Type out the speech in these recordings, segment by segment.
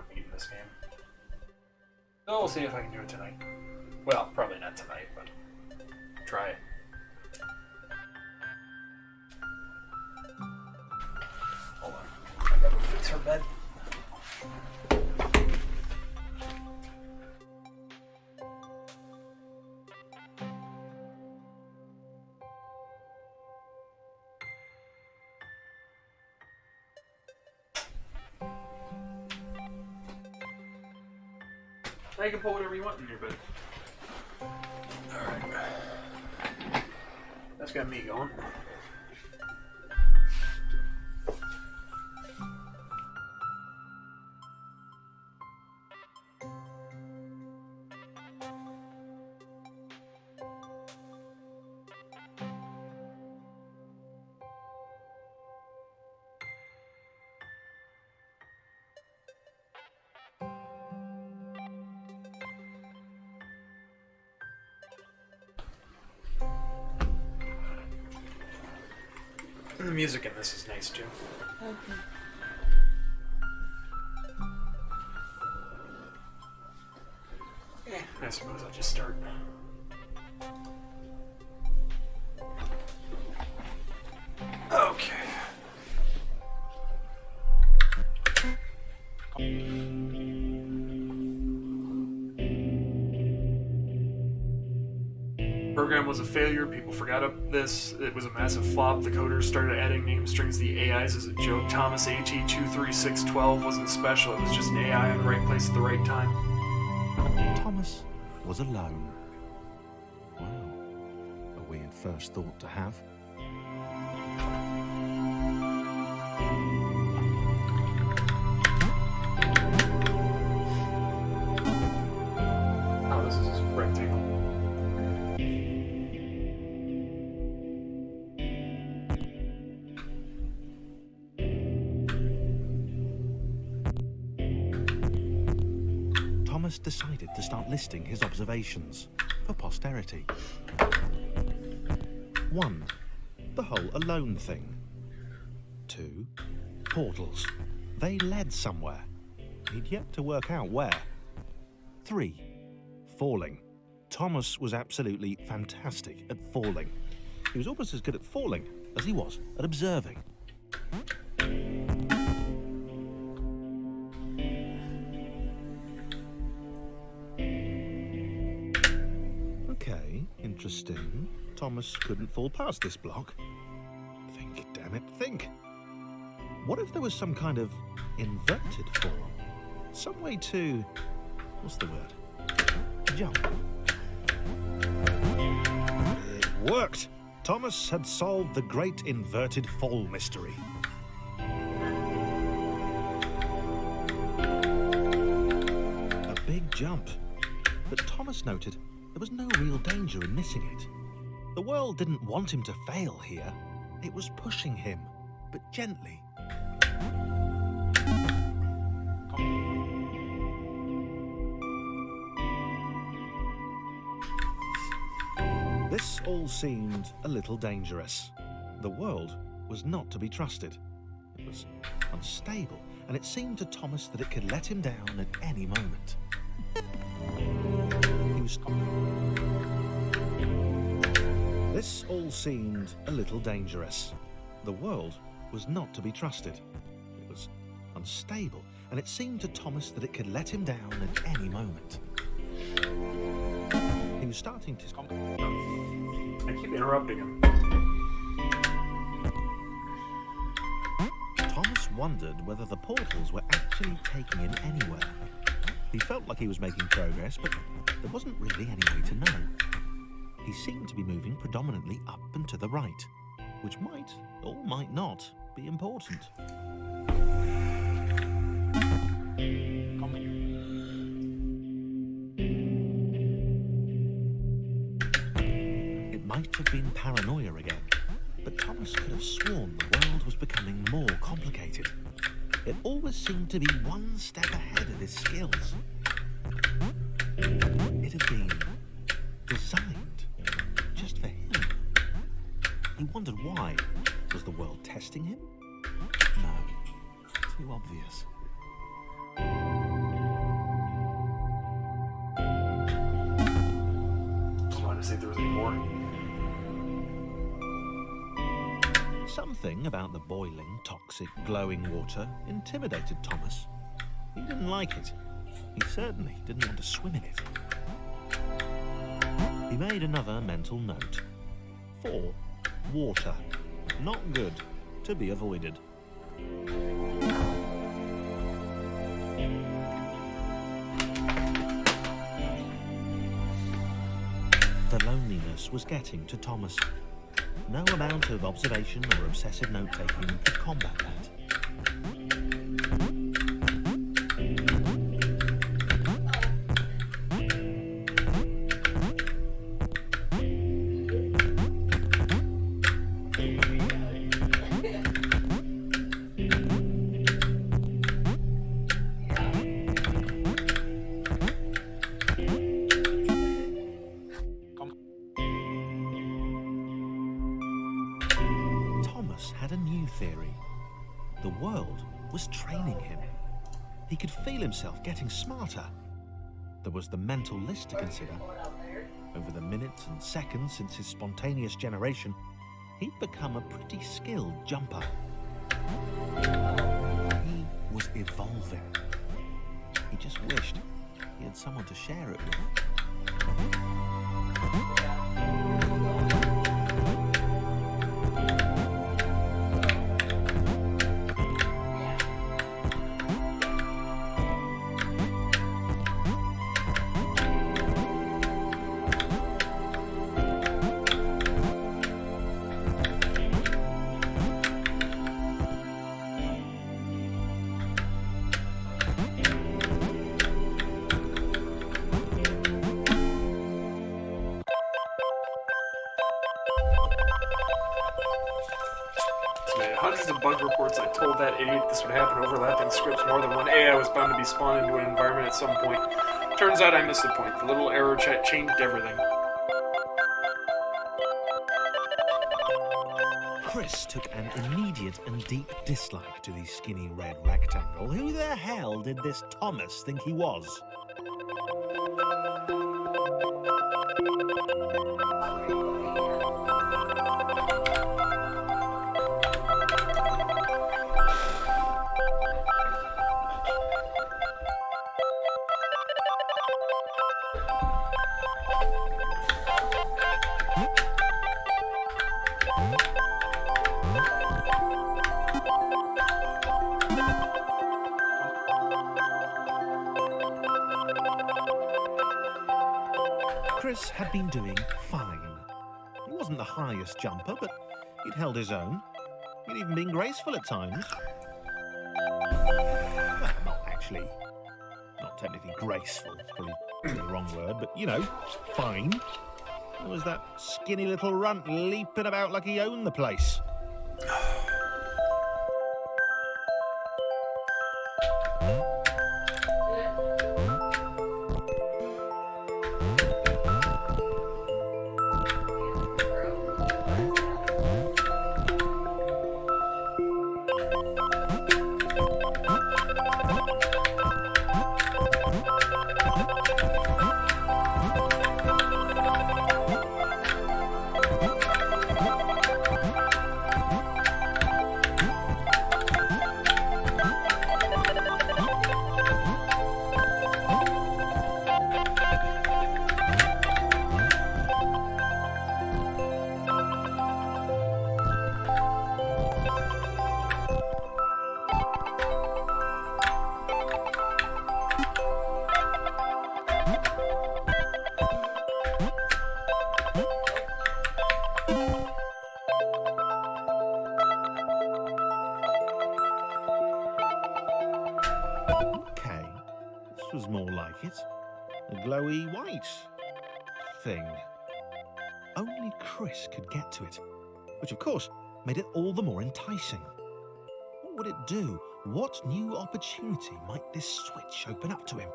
never beaten this game. So we'll see if I can do it tonight. Well, probably not tonight, but try it. Hold on. I gotta fix her bed. Now you can put whatever you want in your bed. Alright. That's got me going. And the music in this is nice too. Okay. I suppose I'll just start. Okay. Program was a failure. People forgot this. It was a massive flop. The coders started adding name strings to the AIs as a joke. Thomas AT23612 wasn't special. It was just an AI in the right place at the right time. Thomas was alone. Wow, a weird first thought to have. Oh, this is just breathtaking. Thomas decided to start listing his observations for posterity. 1. The whole alone thing. 2. Portals. They led somewhere. He'd yet to work out where. 3. Falling. Thomas was absolutely fantastic at falling. He was almost as good at falling as he was at observing. Okay, interesting. Thomas couldn't fall past this block. Think, damn it, think. What if there was some kind of inverted fall? Some way to... what's the word? Jump. It worked! Thomas had solved the great inverted fall mystery. A big jump. But Thomas noted there was no real danger in missing it. The world didn't want him to fail here. It was pushing him, but gently. This all seemed a little dangerous. The world was not to be trusted. It was unstable, and it seemed to Thomas that it could let him down at any moment. This all seemed a little dangerous. The world was not to be trusted. It was unstable, and it seemed to Thomas that it could let him down at any moment. He was starting to... I keep interrupting him. Thomas wondered whether the portals were actually taking him anywhere. He felt like he was making progress, but there wasn't really any way to know. He seemed to be moving predominantly up and to the right, which might, or might not, be important. It might have been paranoia again, but Thomas could have sworn the world was becoming more complicated. It always seemed to be one step ahead of his skills. It had been designed just for him. He wondered why. Was the world testing him? No, too obvious. Something about the boiling, toxic, glowing water intimidated Thomas. He didn't like it. He certainly didn't want to swim in it. He made another mental note. 4. Water. Not good. To be avoided. The loneliness was getting to Thomas. No amount of observation or obsessive note-taking could combat that. Had a new theory. The world was training him. He could feel himself getting smarter. There was the mental list to consider. Over the minutes and seconds since his spontaneous generation, he'd become a pretty skilled jumper. He was evolving. He just wished he had someone to share it with. Hundreds of bug reports. I told that idiot this would happen, overlapping scripts. More than one AI was bound to be spawned into an environment at some point. Turns out I missed the point. The little error chat changed everything. Chris took an immediate and deep dislike to the skinny red rectangle. Who the hell did this Thomas think he was? Chris had been doing fine. He wasn't the highest jumper, but he'd held his own. He'd even been graceful at times. Well, not technically graceful, it's probably the wrong word, but you know, fine. There was that skinny little runt leaping about like he owned the place. Okay, this was more like it. A glowy white thing. Only Chris could get to it, which of course made it all the more enticing. What would it do? What new opportunity might this switch open up to him?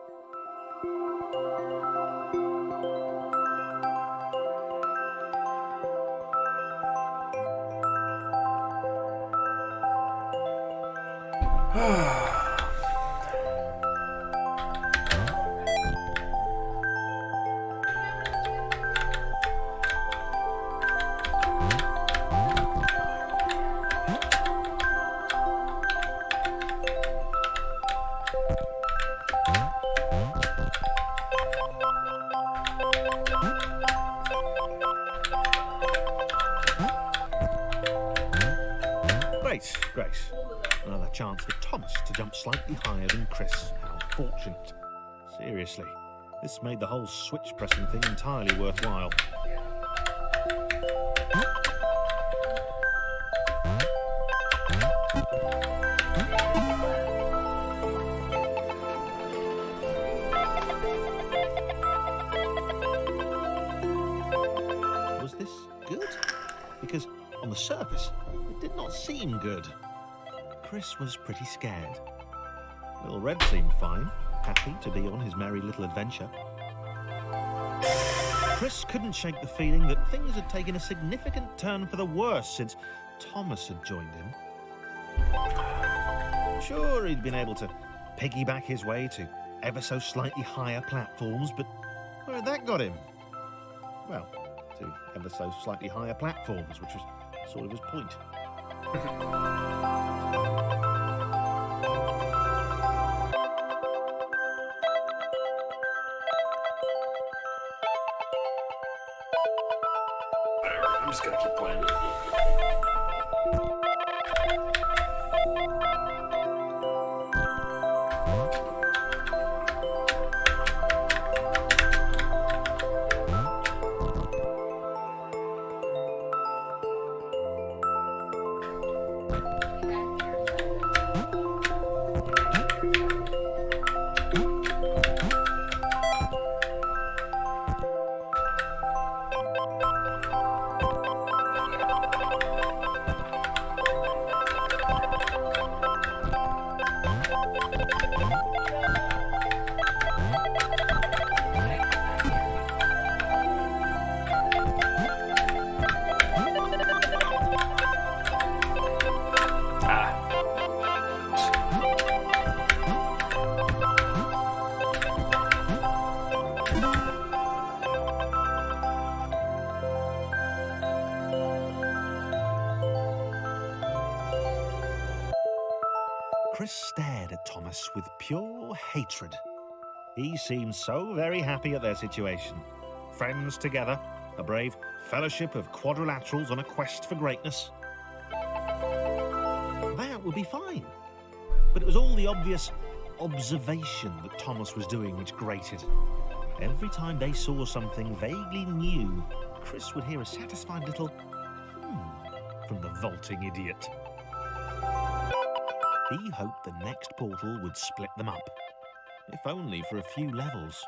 disgrace. Another chance for Thomas to jump slightly higher than Chris. How fortunate. Seriously, this made the whole switch pressing thing entirely worthwhile. Was this good? Because on the surface, it did not seem good. Chris was pretty scared. Little Red seemed fine, happy to be on his merry little adventure. Chris couldn't shake the feeling that things had taken a significant turn for the worse since Thomas had joined him. Sure, he'd been able to piggyback his way to ever so slightly higher platforms, but where had that got him? Well, to ever so slightly higher platforms, which was sort of his point. Whatever, I'm just gonna keep playing. Chris stared at Thomas with pure hatred. He seemed so very happy at their situation. Friends together, a brave fellowship of quadrilaterals on a quest for greatness. That would be fine. But it was all the obvious observation that Thomas was doing which grated. Every time they saw something vaguely new, Chris would hear a satisfied little from the vaulting idiot. He hoped the next portal would split them up, if only for a few levels.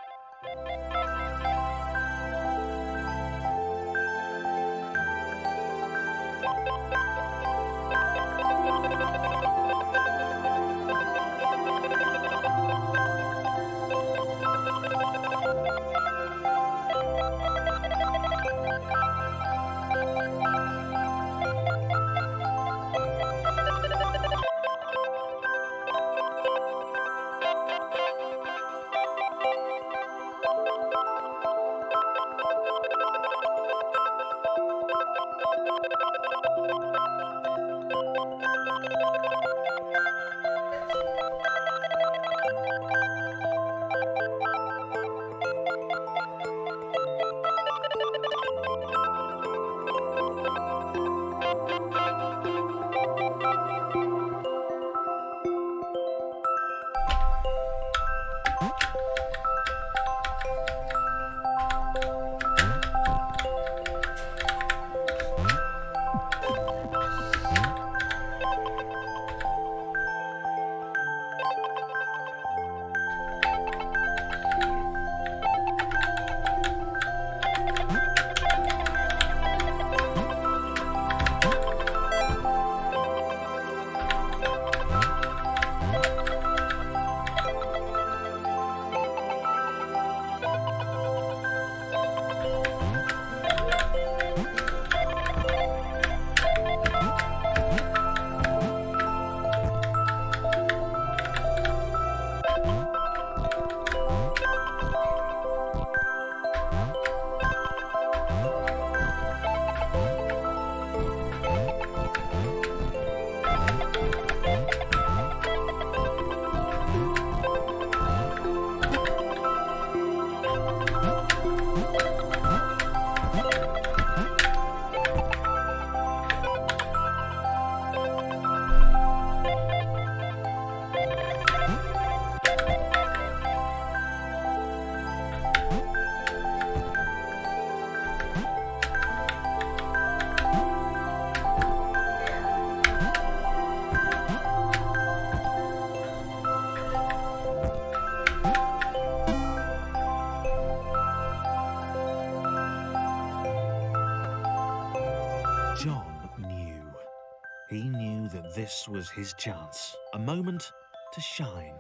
This was his chance, a moment to shine.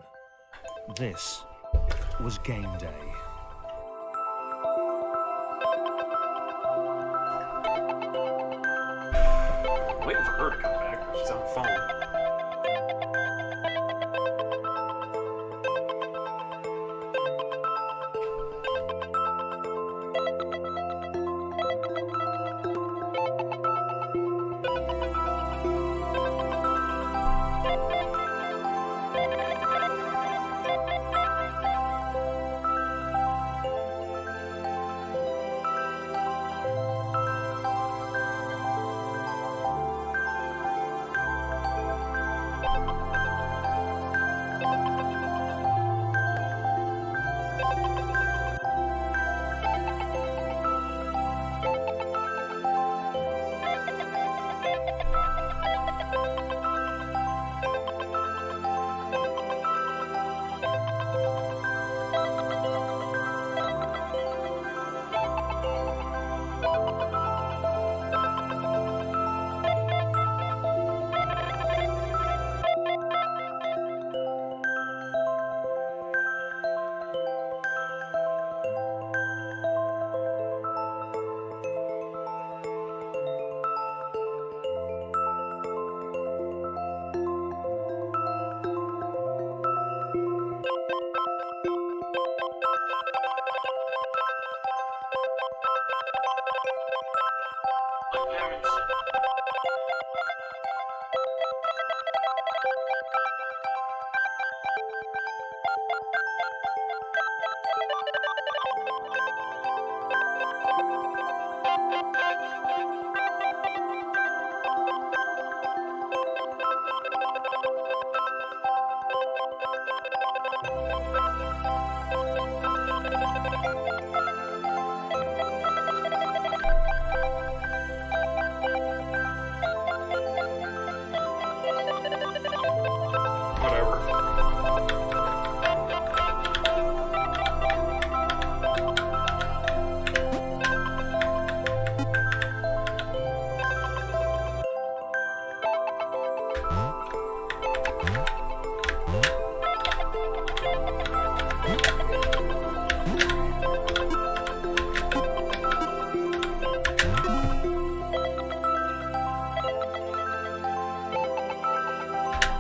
This was game day. I'm waiting for her to come back. She's on the phone.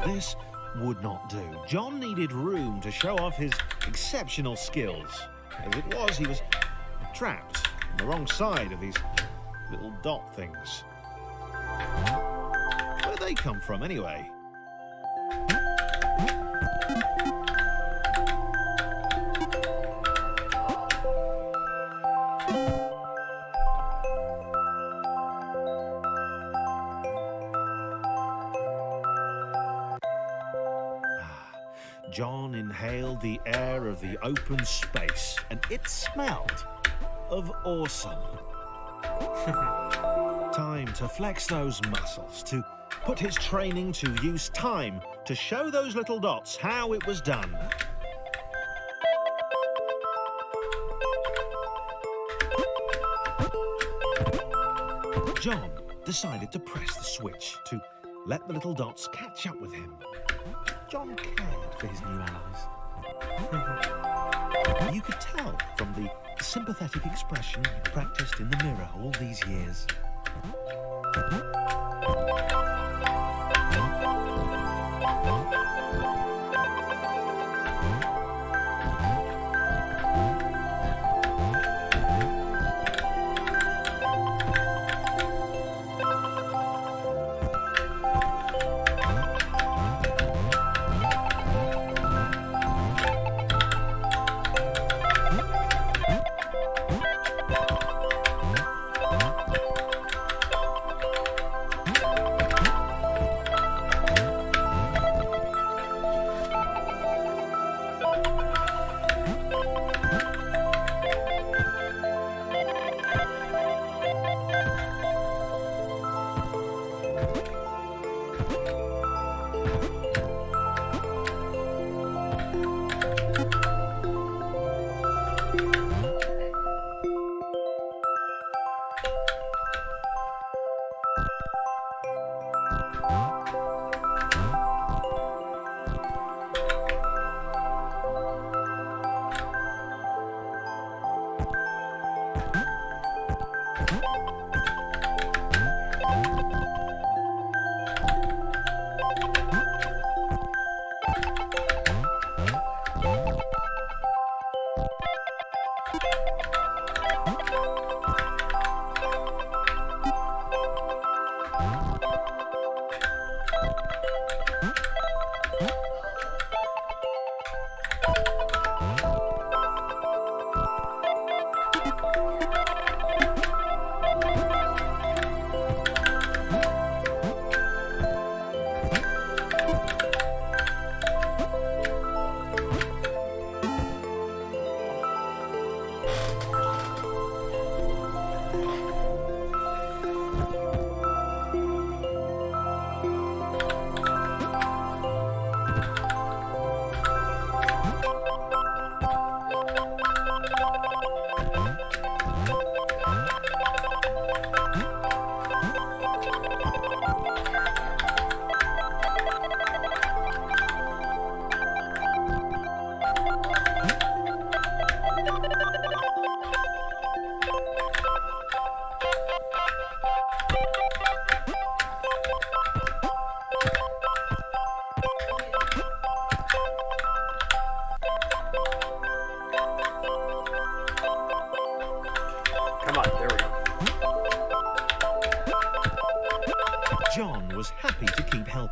This would not do. John needed room to show off his exceptional skills. As it was, he was trapped on the wrong side of these little dot things. Where'd they come from, anyway? John inhaled the air of the open space, and it smelled of awesome. Time to flex those muscles, to put his training to use, time to show those little dots how it was done. John decided to press the switch to let the little dots catch up with him. John cared for his new allies. You could tell from the sympathetic expression he practiced in the mirror all these years.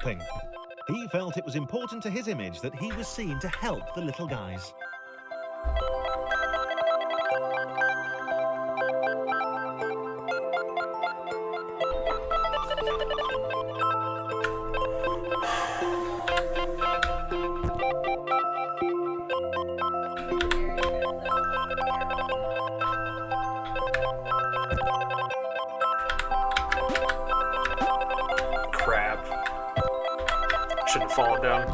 helping. He felt it was important to his image that he was seen to help the little guys. Shouldn't have fallen down.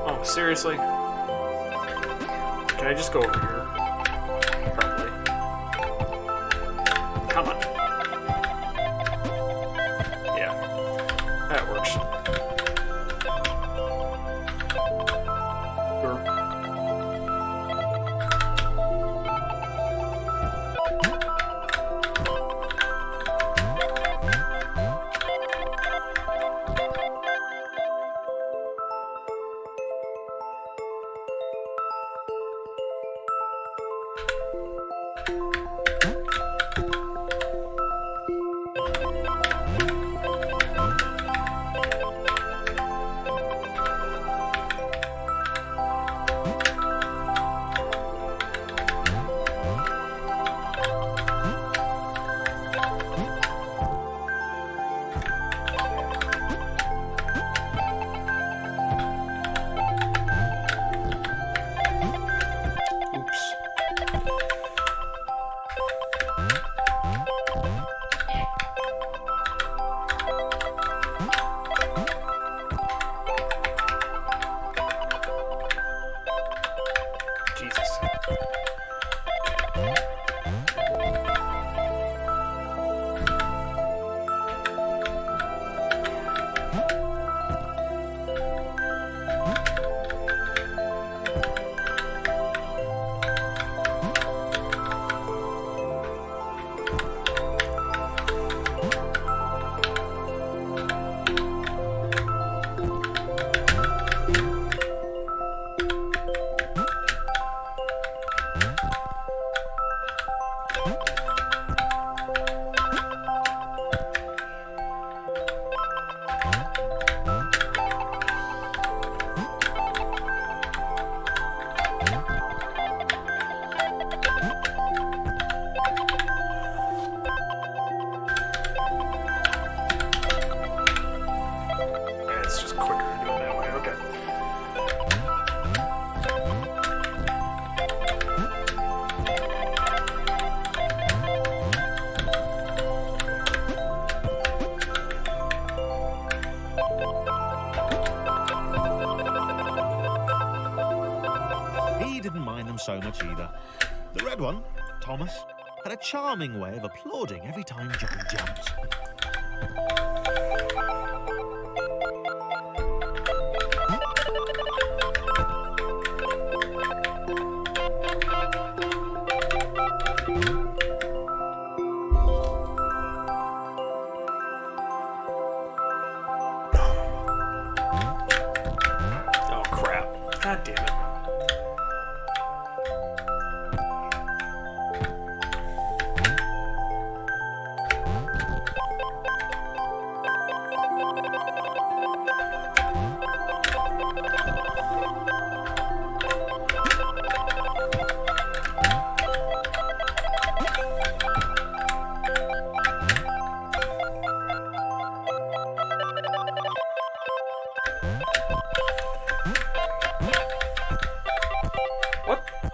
Oh, seriously? Can I just go over here? Probably. Come on. Yeah, that works. So much either. The red one, Thomas, had a charming way of applauding every time John jumped. Oh crap. God damn it.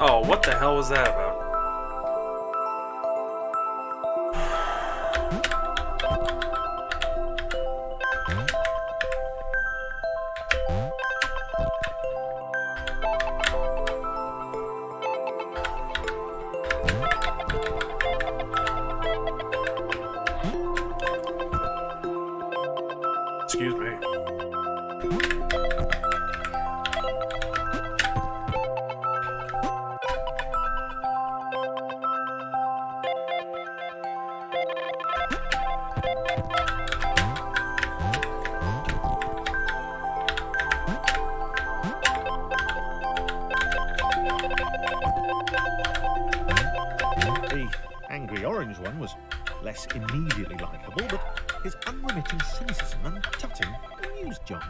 Oh, what the hell was that about? Excuse me. The orange one was less immediately likeable, but his unremitting cynicism and tutting amused John.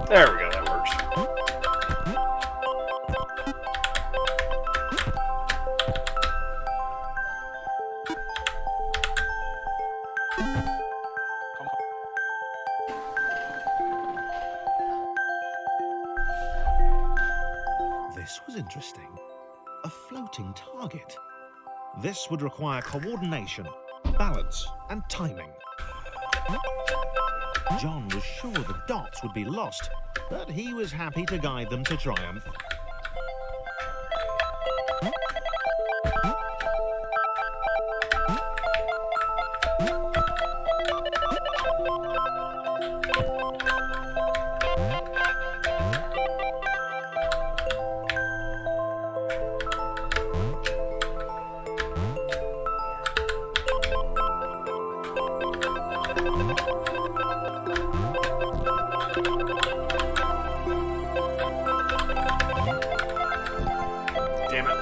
There we go, that works. This was interesting. A floating target. This would require coordination, balance, and timing. John was sure the dots would be lost, but he was happy to guide them to triumph. Damn it.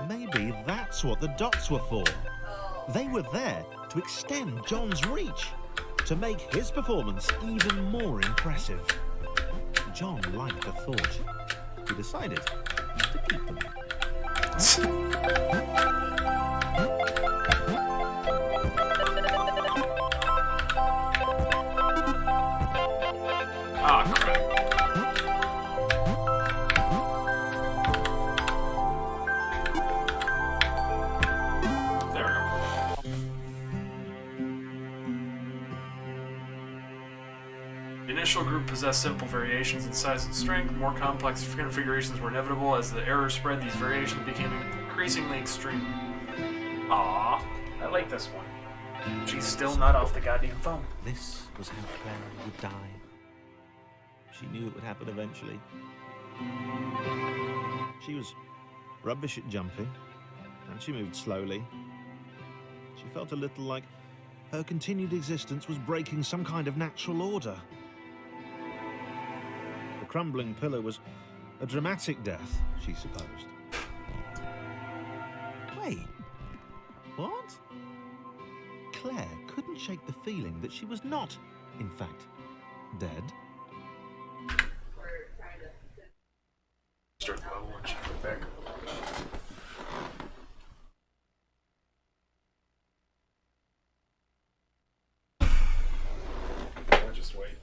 Maybe that's what the dots were for. They were there to extend John's reach, to make his performance even more impressive. John liked the thought. He decided to keep them. Ah, crap. There we go. The initial group possessed simple variations in size and strength. More complex configurations were inevitable. As the error spread, these variations became increasingly extreme. Aw, I like this one. She's still not off the goddamn phone. This was how Claire would die. She knew it would happen eventually. She was rubbish at jumping, and she moved slowly. She felt a little like her continued existence was breaking some kind of natural order. The crumbling pillar was a dramatic death, she supposed. Wait, what? Claire couldn't shake the feeling that she was not, in fact, dead. Start the level and she went back. I'll just wait.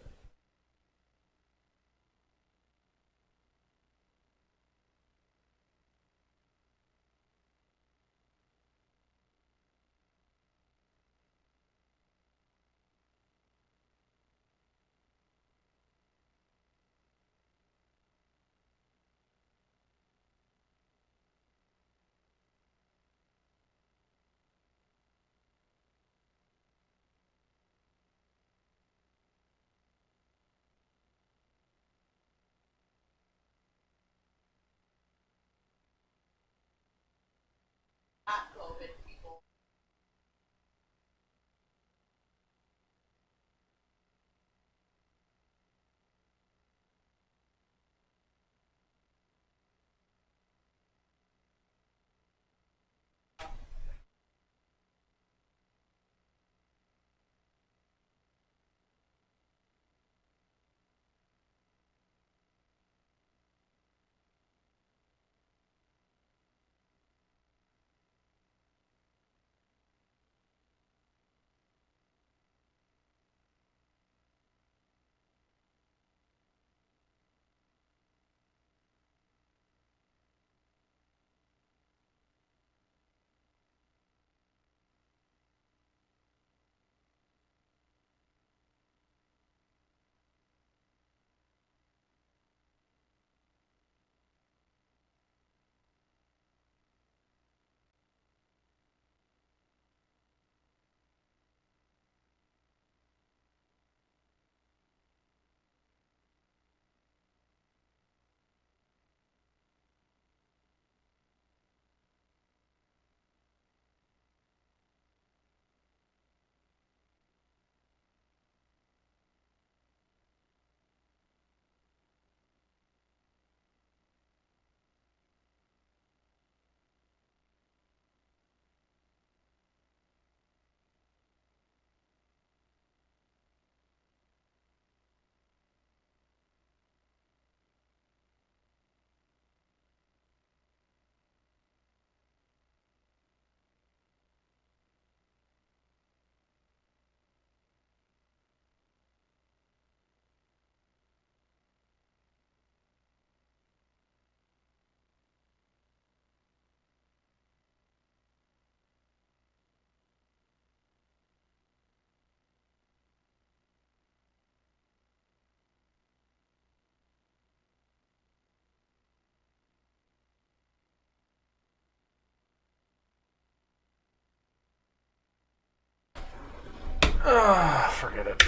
Forget it.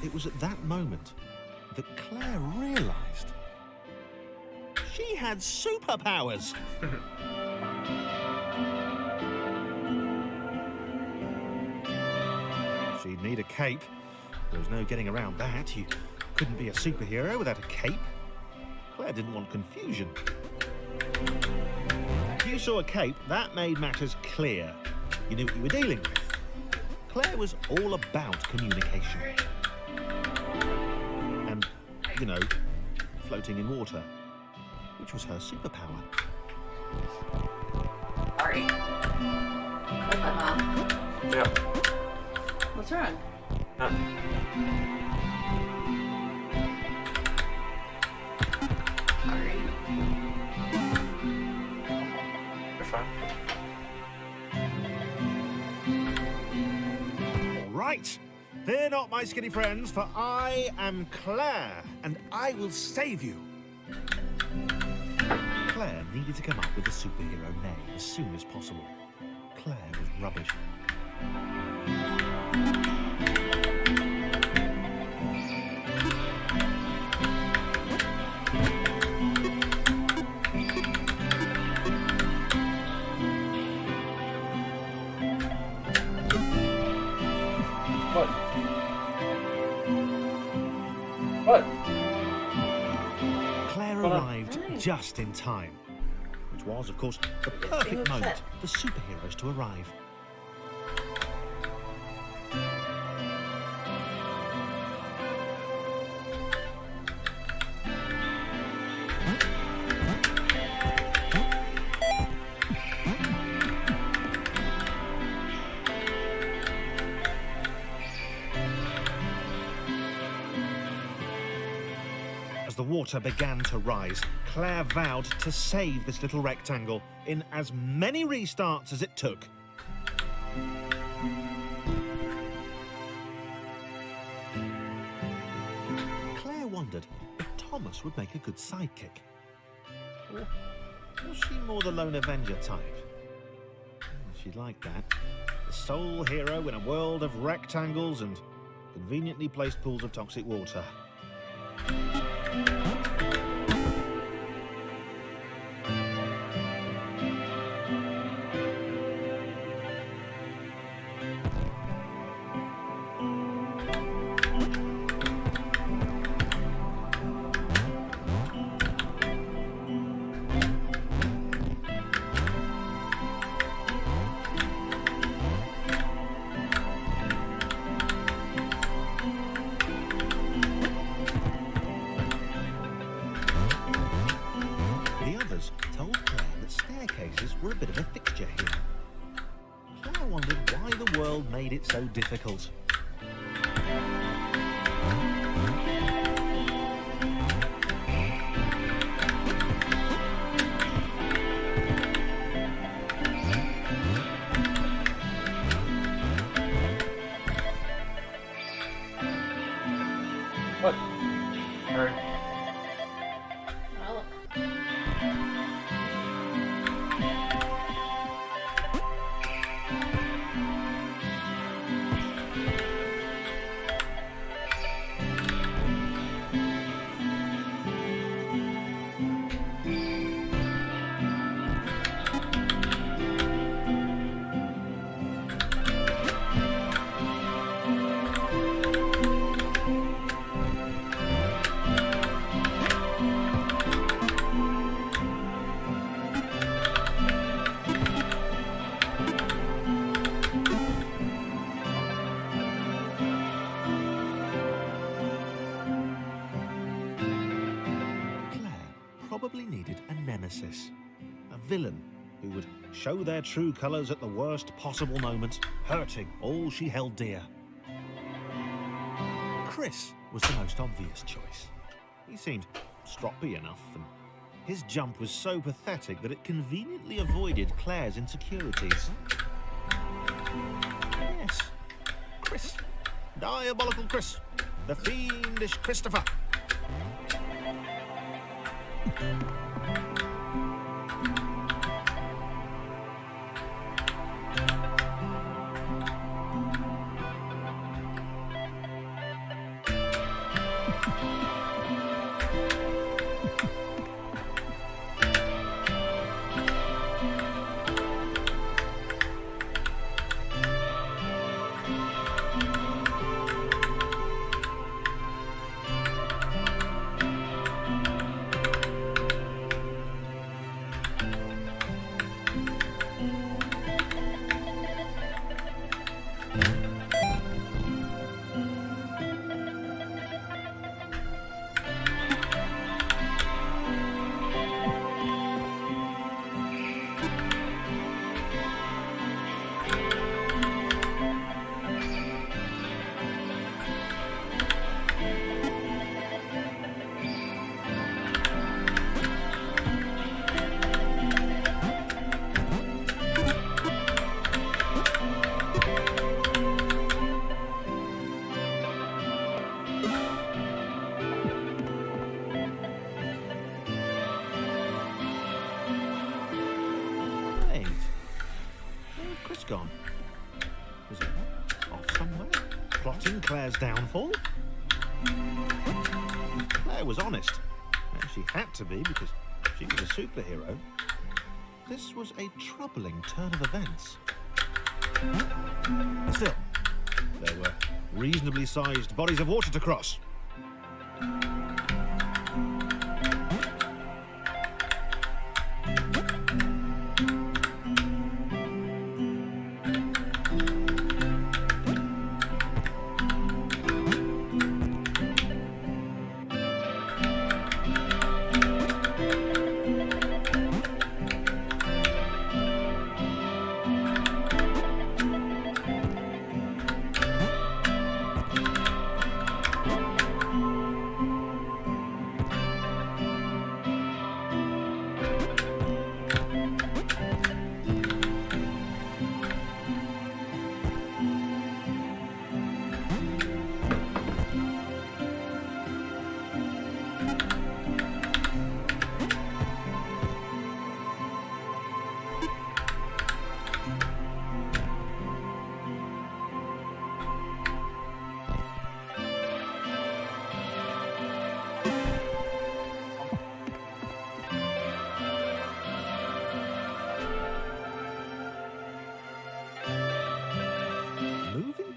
It was at that moment that Claire realised she had superpowers. She'd need a cape. There was no getting around that. You couldn't be a superhero without a cape. Claire didn't want confusion. If you saw a cape, that made matters clear. You knew what you were dealing with. Claire was all about communication. And, you know, floating in water, which was her superpower. Sorry. Put my mom. Yeah. What's wrong? No. Sorry. You're fine. All right. Fear not, my skinny friends, for I am Claire, and I will save you. Claire needed to come up with a superhero name as soon as possible. Claire was rubbish. What? What? Claire Hold on. arrived just in time, which was, of course, the perfect moment for superheroes to arrive. As the water began to rise, Claire vowed to save this little rectangle in as many restarts as it took. Claire wondered if Thomas would make a good sidekick. Or was she more the lone Avenger type? She'd like that. The sole hero in a world of rectangles and conveniently placed pools of toxic water. Told Claire that staircases were a bit of a fixture here. Claire wondered why the world made it so difficult. What? Hurry. Well, probably needed a nemesis, a villain who would show their true colours at the worst possible moment, hurting all she held dear. Chris was the most obvious choice. He seemed stroppy enough, and his jump was so pathetic that it conveniently avoided Claire's insecurities. Yes, Chris. Diabolical Chris. The fiendish Christopher. gone? Was he off somewhere, plotting Claire's downfall? Claire was honest, and she had to be because she was a superhero. This was a troubling turn of events. Still, there were reasonably sized bodies of water to cross.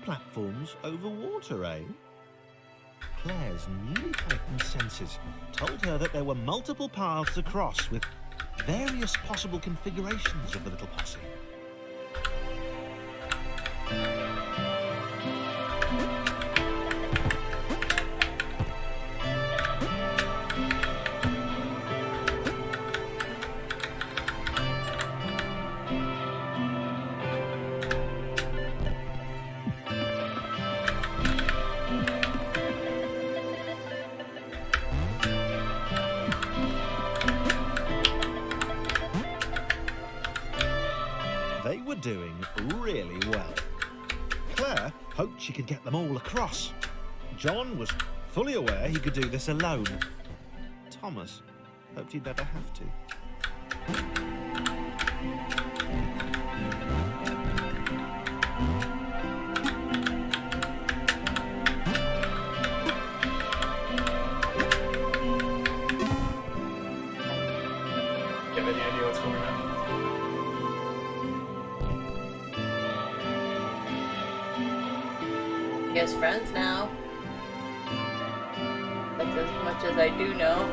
Platforms over water, eh? Claire's newly heightened senses told her that there were multiple paths across with various possible configurations of the little posse. They were doing really well. Claire hoped she could get them all across. John was fully aware he could do this alone. Thomas hoped he'd never have to. You have any idea what's going on? He has friends now. That's as much as I do know.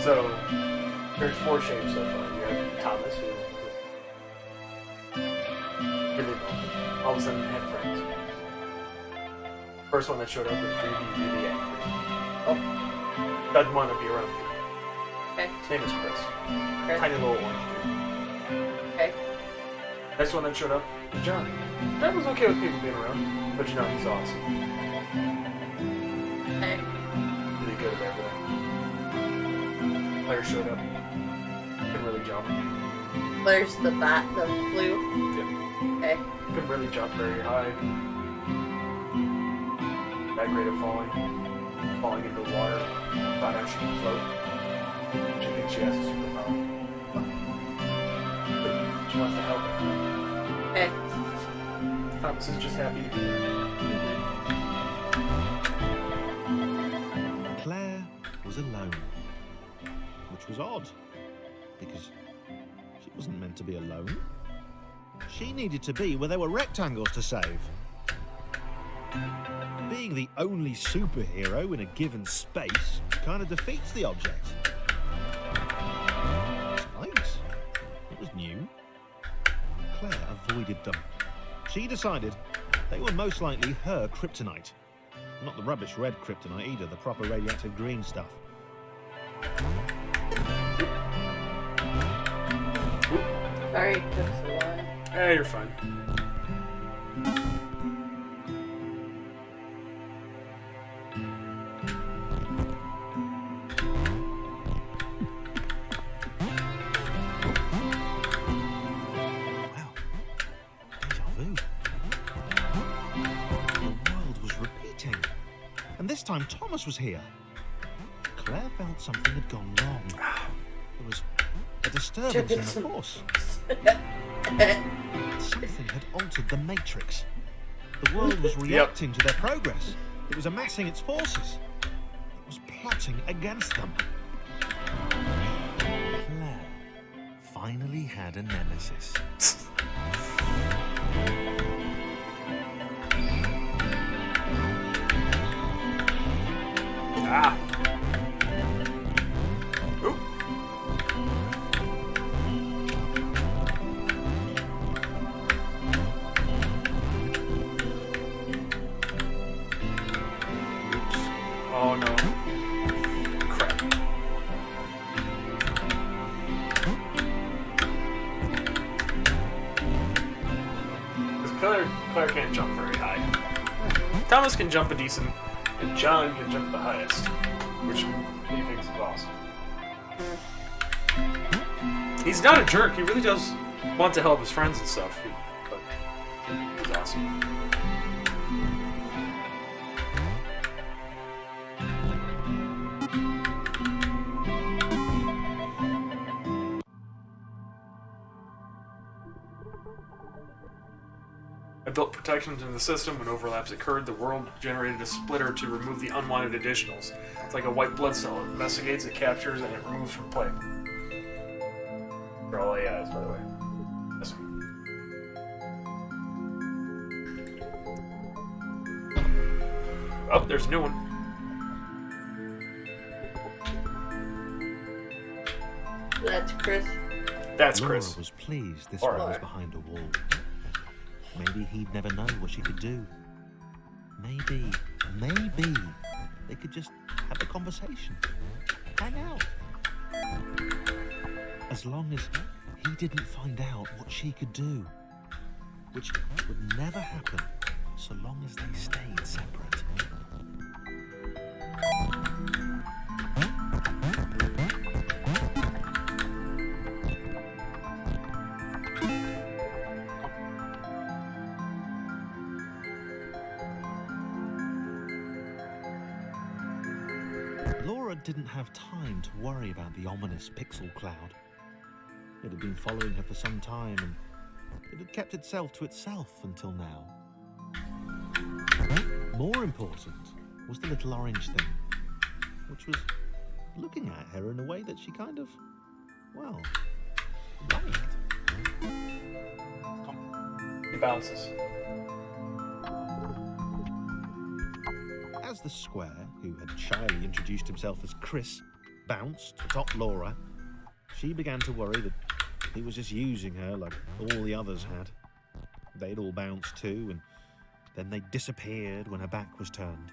So, there's 4 shapes so far. You have Thomas, who really well, all of a sudden had friends. First one that showed up was really angry. Oh, Doesn't want to be around you. okay. His name is Chris. Chris. Tiny little orange dude. Okay. Next one that showed up was Johnny. That was okay with people being around, but you know he's awesome. Okay. Really good at everything. Claire showed up. Couldn't really jump. There's the bat, the blue. Yeah. Okay. Couldn't really jump very high. Bad grade of falling. Falling into the water. Thought out she could float. She thinks she has a superpower. She wants to help her. Okay. Thomas is just happy to be there. Claire was alone, which was odd, because she wasn't meant to be alone. She needed to be where there were rectangles to save. Being the only superhero in a given space kind of defeats the object. Spikes? It was new. Claire avoided them. She decided they were most likely her kryptonite. Not the rubbish red kryptonite either, the proper radioactive green stuff. Sorry, it took so long. Hey, you're fine. Wow. Deja vu. The world was repeating. And this time Thomas was here. Claire felt something had gone wrong. There was a disturbance in the force. Something had altered the matrix. The world was reacting to their progress. It was amassing its forces. It was plotting against them. Claire finally had a nemesis. Ah. Oop. Oh no. Crap. Because Claire can't jump very high. Thomas can jump a decent, and John can jump the highest, which he thinks is awesome. He's not a jerk. He really does want to help his friends and stuff. But he's awesome. I built protections in the system. When overlaps occurred, the world generated a splitter to remove the unwanted additionals. It's like a white blood cell. It investigates, it captures, and it removes from play. They're all AIs, by the way. Yes. Oh, there's a new one. That's Chris. That's Laura Chris. was pleased this Laura. one was behind a wall. Maybe he'd never know what she could do. Maybe they could just have a conversation. Hang out. As long as he didn't find out what she could do. Which would never happen so long as they stayed separate. Laura didn't have time to worry about the ominous pixel cloud. It had been following her for some time, and it had kept itself to itself until now. More important was the little orange thing, which was looking at her in a way that she kind of, well, liked. He bounces. As the square, who had shyly introduced himself as Chris, bounced atop Laura, she began to worry that he was just using her like all the others had. They'd all bounced too, and then they disappeared when her back was turned.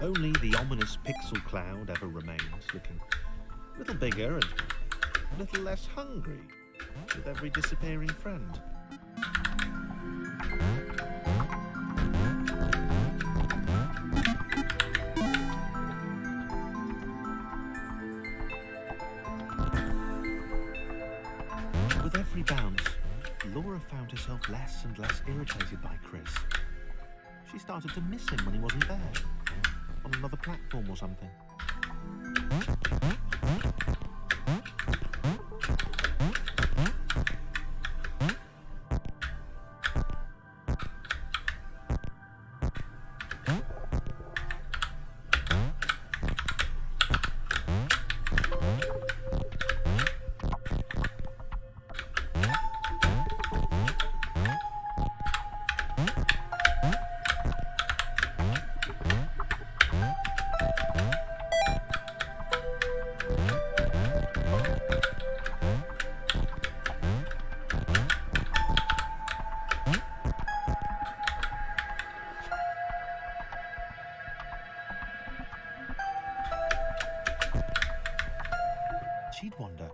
Only the ominous pixel cloud ever remained, looking a little bigger and a little less hungry with every disappearing friend. With every bounce, Laura found herself less and less irritated by Chris. She started to miss him when he wasn't there, on another platform or something. She'd wonder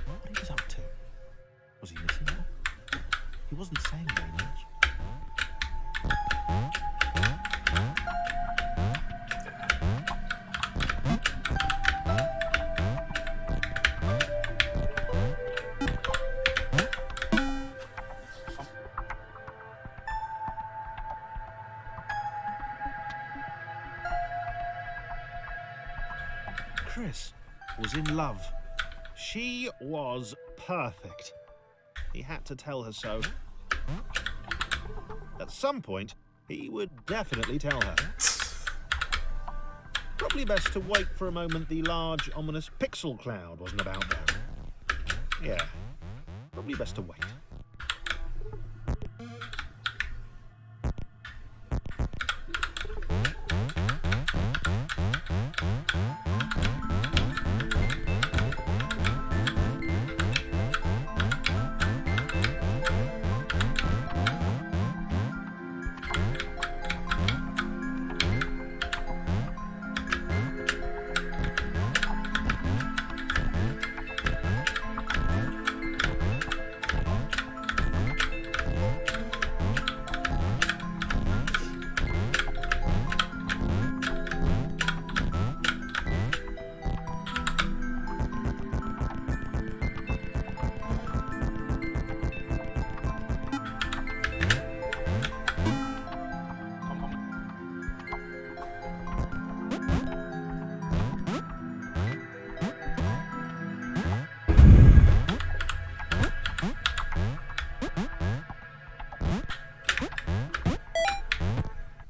what he was up to. Was he missing her? He wasn't saying very much. Chris was in love. She was perfect. He had to tell her so. At some point, he would definitely tell her. Probably best to wait for a moment the large, ominous pixel cloud wasn't about there. Yeah, probably best to wait.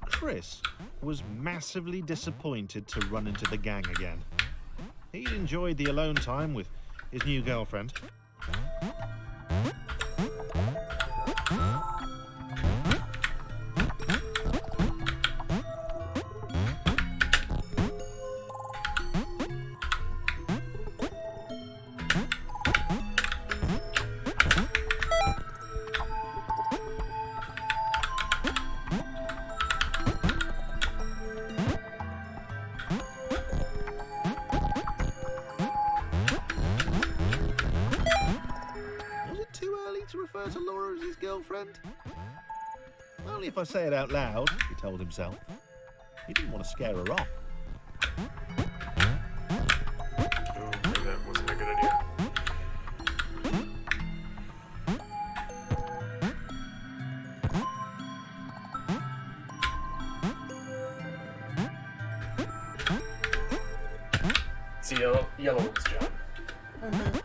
Chris was massively disappointed to run into the gang again. He'd enjoyed the alone time with his new girlfriend. To refer to Laura as his girlfriend? Only if I say it out loud, he told himself. He didn't want to scare her off. Oh, maybe that wasn't a good idea. It's the yellow one's job. Mm-hmm.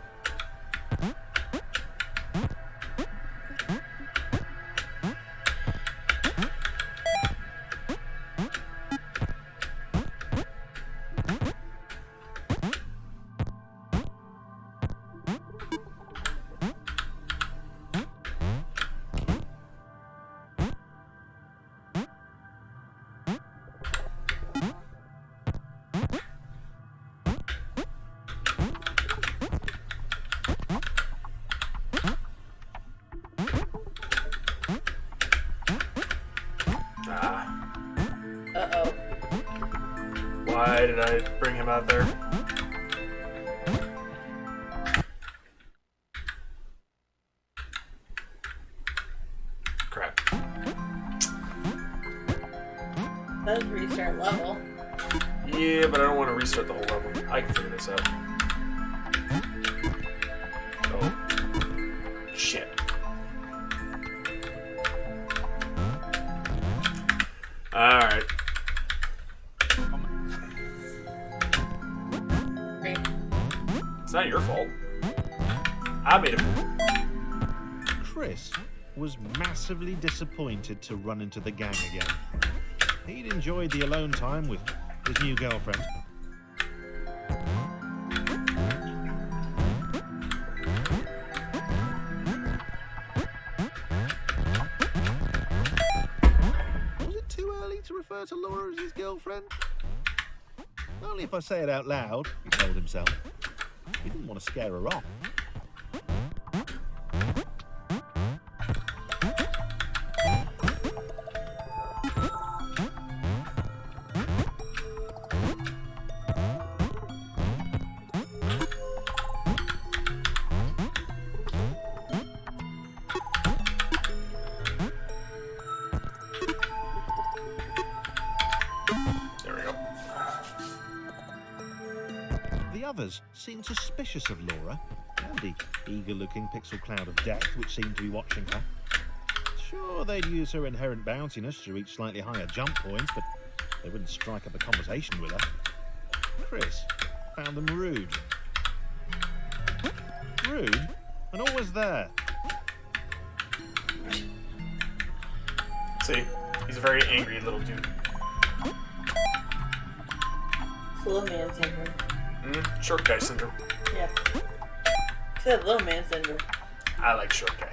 Uh-oh. Why did I bring him out there? Crap. That was restart level. Yeah, but I don't want to restart the whole level. I can figure this out. Oh. Shit. Alright. Great. It's not your fault. I made it. Chris was massively disappointed to run into the gang again. He'd enjoyed the alone time with his new girlfriend. Was it too early to refer to Laura as his girlfriend? Only if I say it out loud, he told himself. He didn't want to scare her off. The others seemed suspicious of Laura and the eager-looking pixel cloud of death which seemed to be watching her. Sure, they'd use her inherent bounciness to reach slightly higher jump points, but they wouldn't strike up a conversation with her. Chris Found them rude. Rude? And always there. See? He's a very angry little dude. Little man syndrome. Short guy syndrome. Yeah. You said little man syndrome. I like short guy.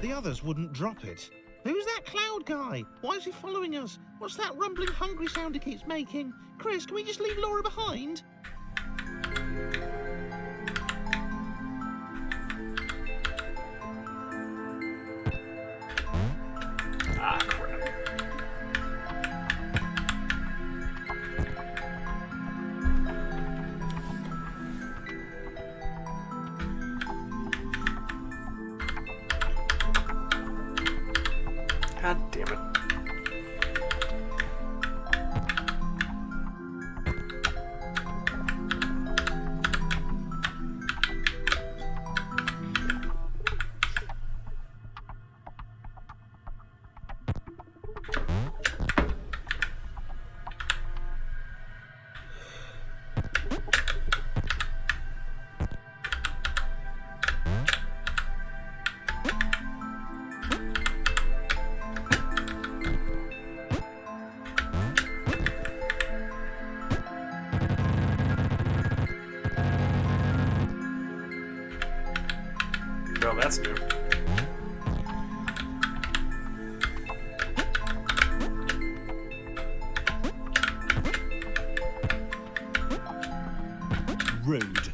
The others wouldn't drop it. Who's that cloud guy? Why is he following us? What's that rumbling hungry sound he keeps making? Chris, can we just leave Laura behind? Ah, crap. God damn it. Well, that's new. Rude.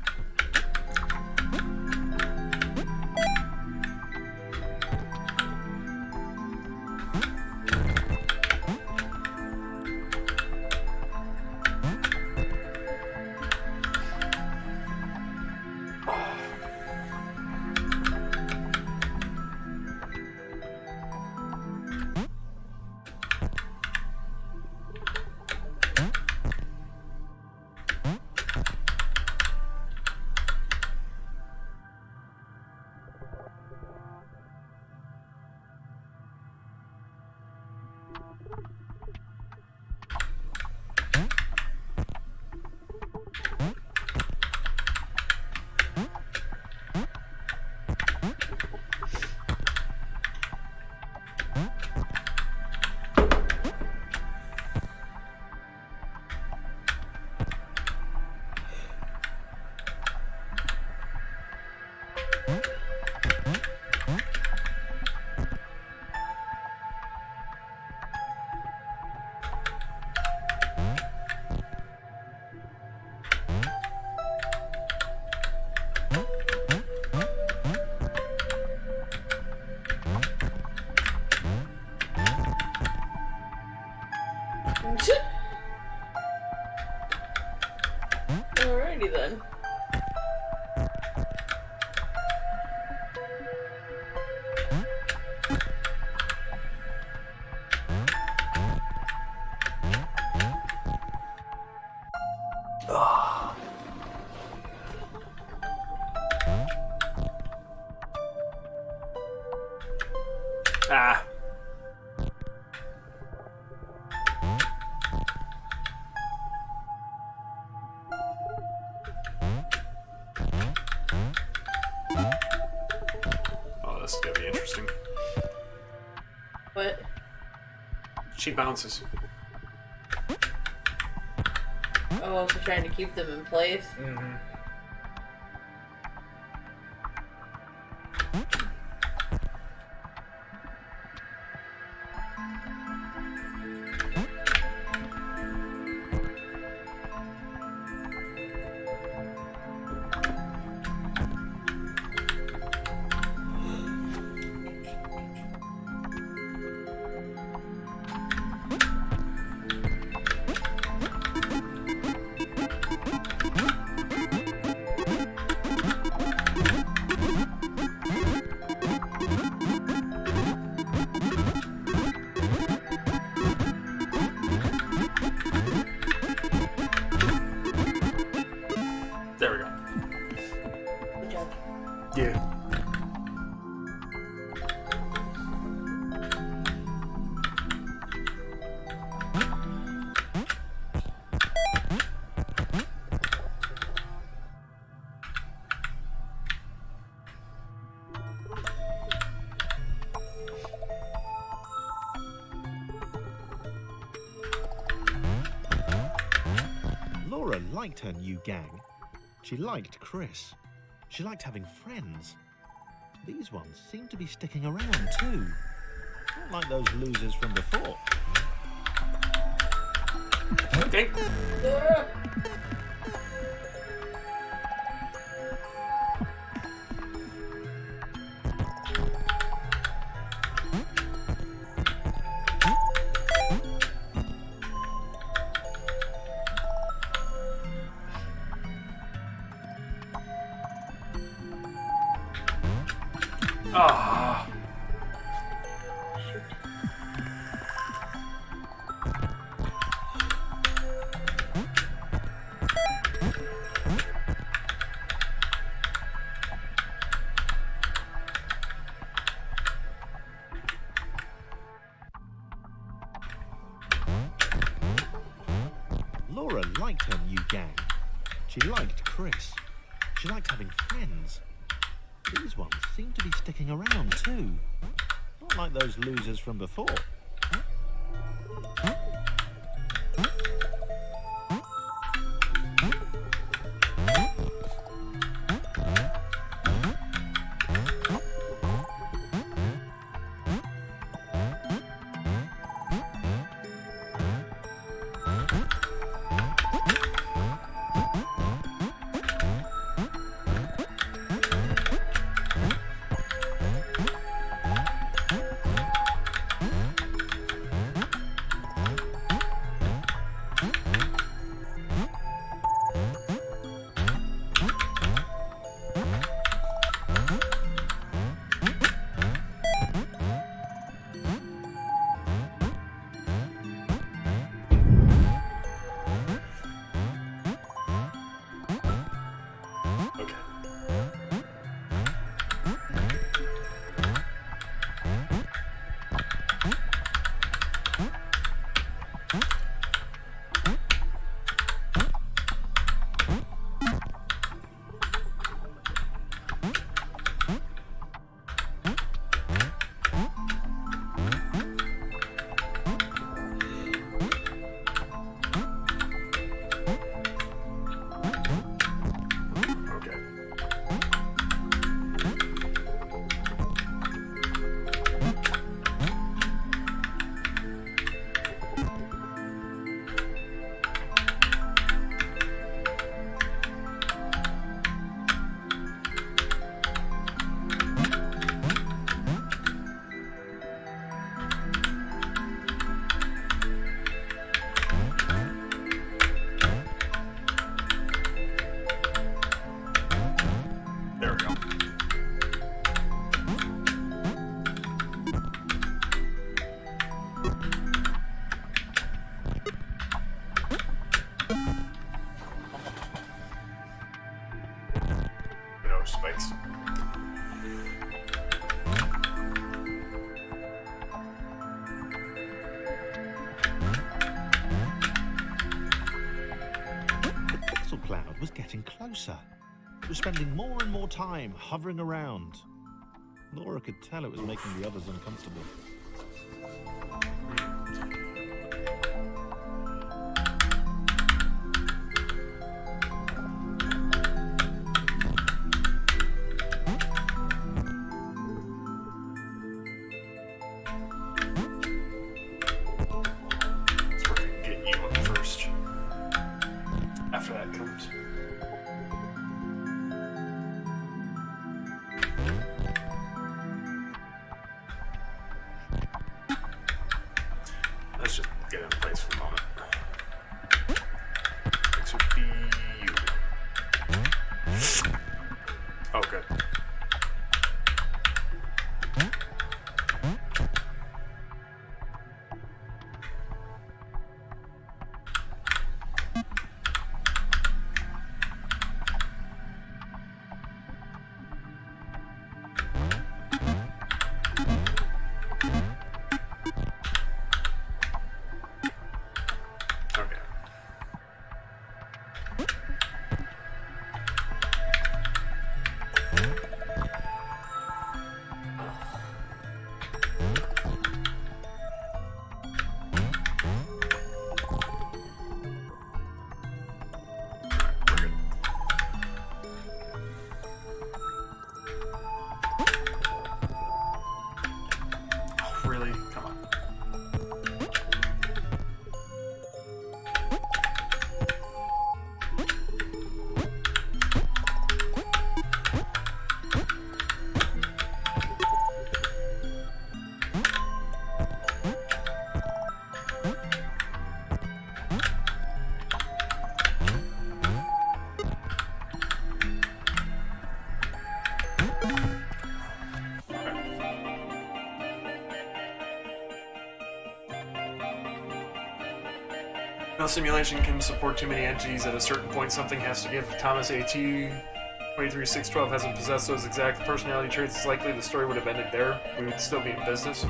Alrighty then. Ah. Oh, this is gonna be interesting. What? She bounces. Oh, so trying to keep them in place. Mm-hmm. There we go. Good job. Yeah. Laura liked her new gang. She liked Chris. She liked having friends. These ones seem to be sticking around too. Not like those losers from before. Okay. Laura! Ah. Shoot. Laura liked her new gang. She liked Chris. She liked having friends. These ones seem to be sticking around too. Not like those losers from before. Okay. Okay. There we go. No spikes. The pixel cloud was getting closer. It was spending more and more time hovering around. Laura could tell it was making the others uncomfortable. simulation can support too many entities. At a certain point, something has to give. If Thomas AT 23612 hasn't possessed those exact personality traits, it's likely the story would have ended there. We would still be in business.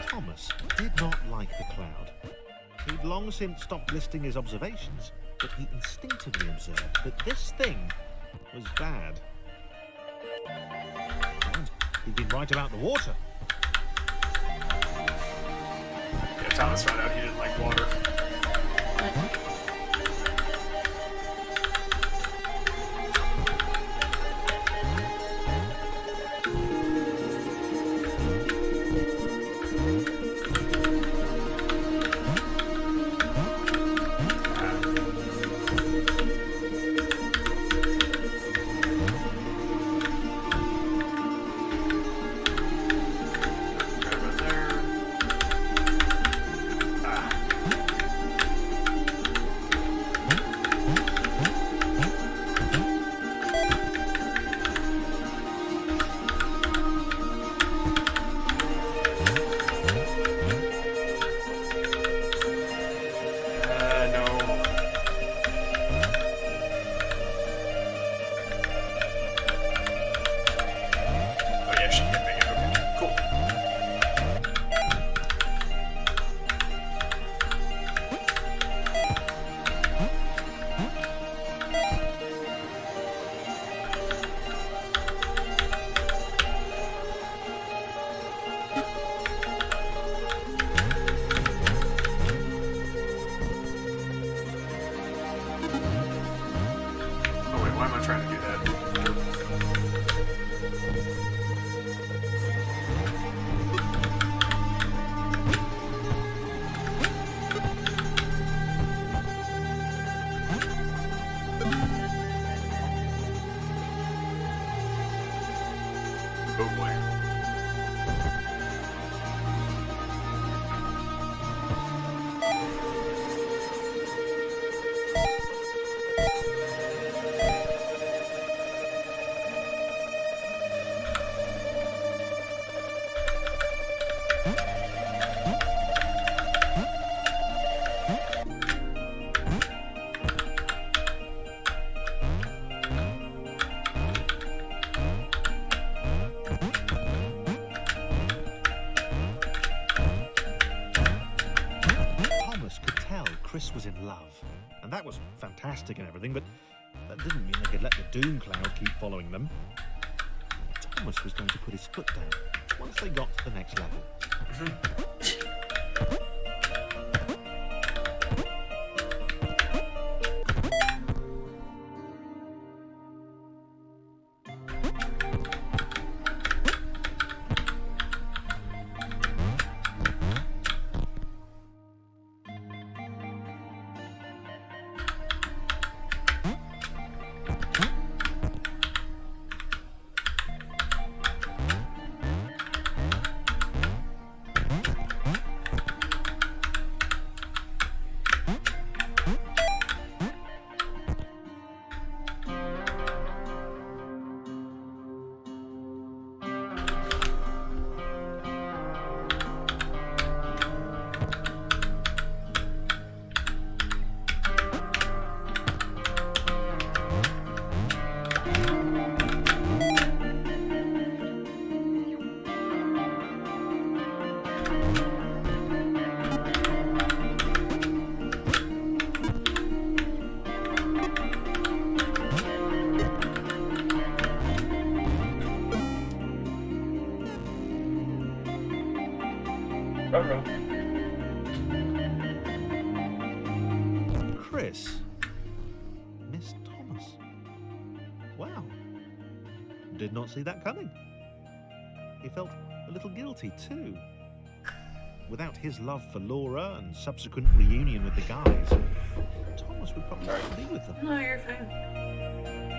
Thomas did not like the cloud. He'd long since stopped listing his observations, but he instinctively observed that this thing was bad. And he'd been right about the water. Yeah, Thomas found out he didn't like water. Chris was in love, and that was fantastic and everything, but that didn't mean they could let the doom cloud keep following them. Thomas was going to put his foot down once they got to the next level. Chris missed Thomas. Wow. Did not see that coming. He felt a little guilty too. Without his love for Laura and subsequent reunion with the guys, Thomas would probably not be with them. No, you're fine.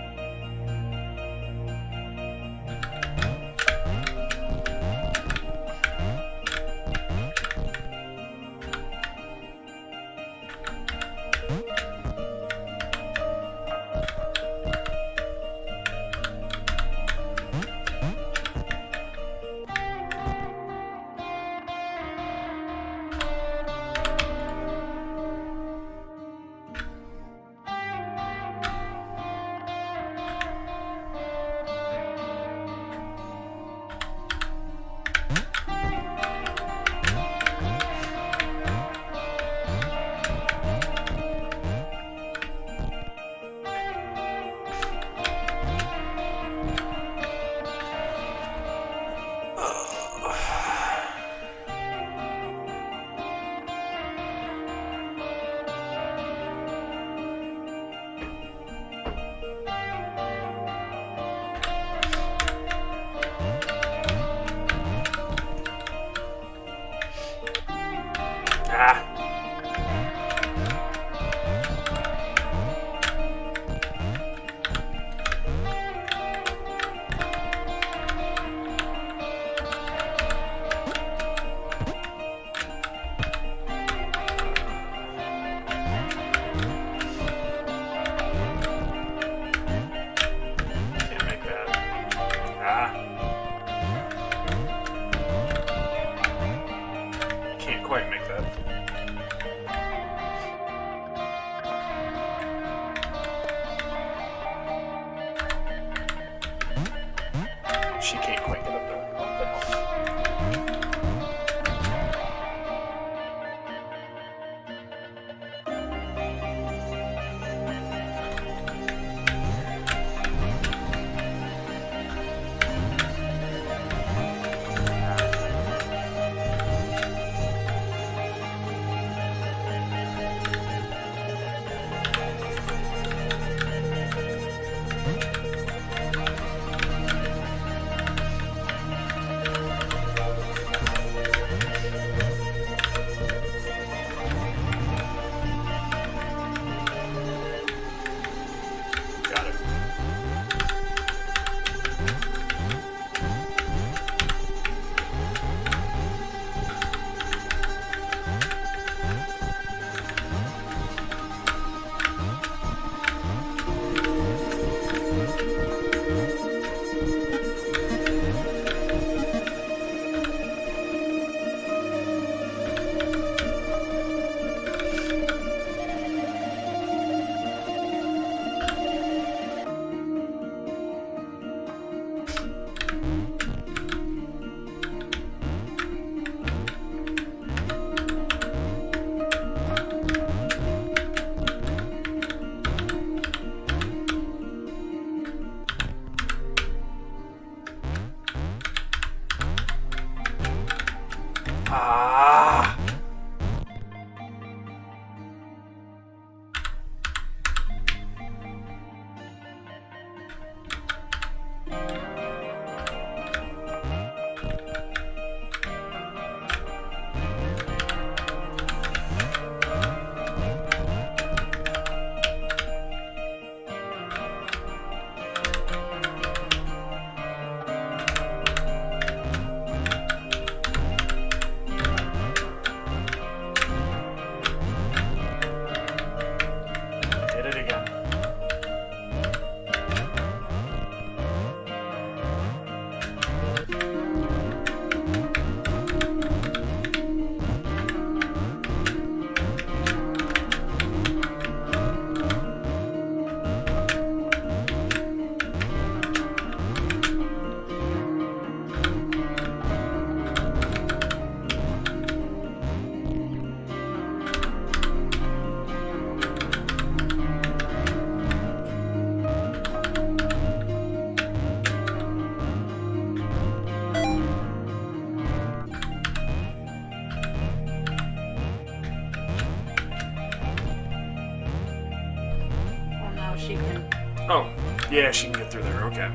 she can. Oh, yeah, she can get through there. Okay.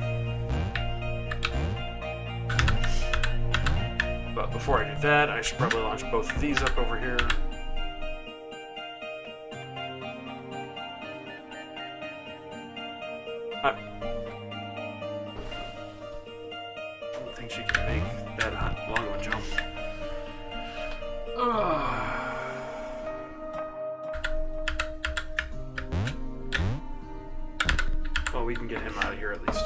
But before I do that, I should probably launch both of these up over here. I don't think she can make that long of a jump. Well, we can get him out of here at least.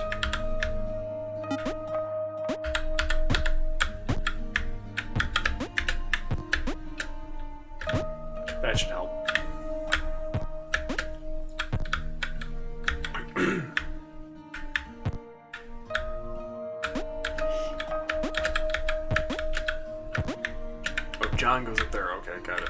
That should help. Oh, John goes up there. Okay, got it.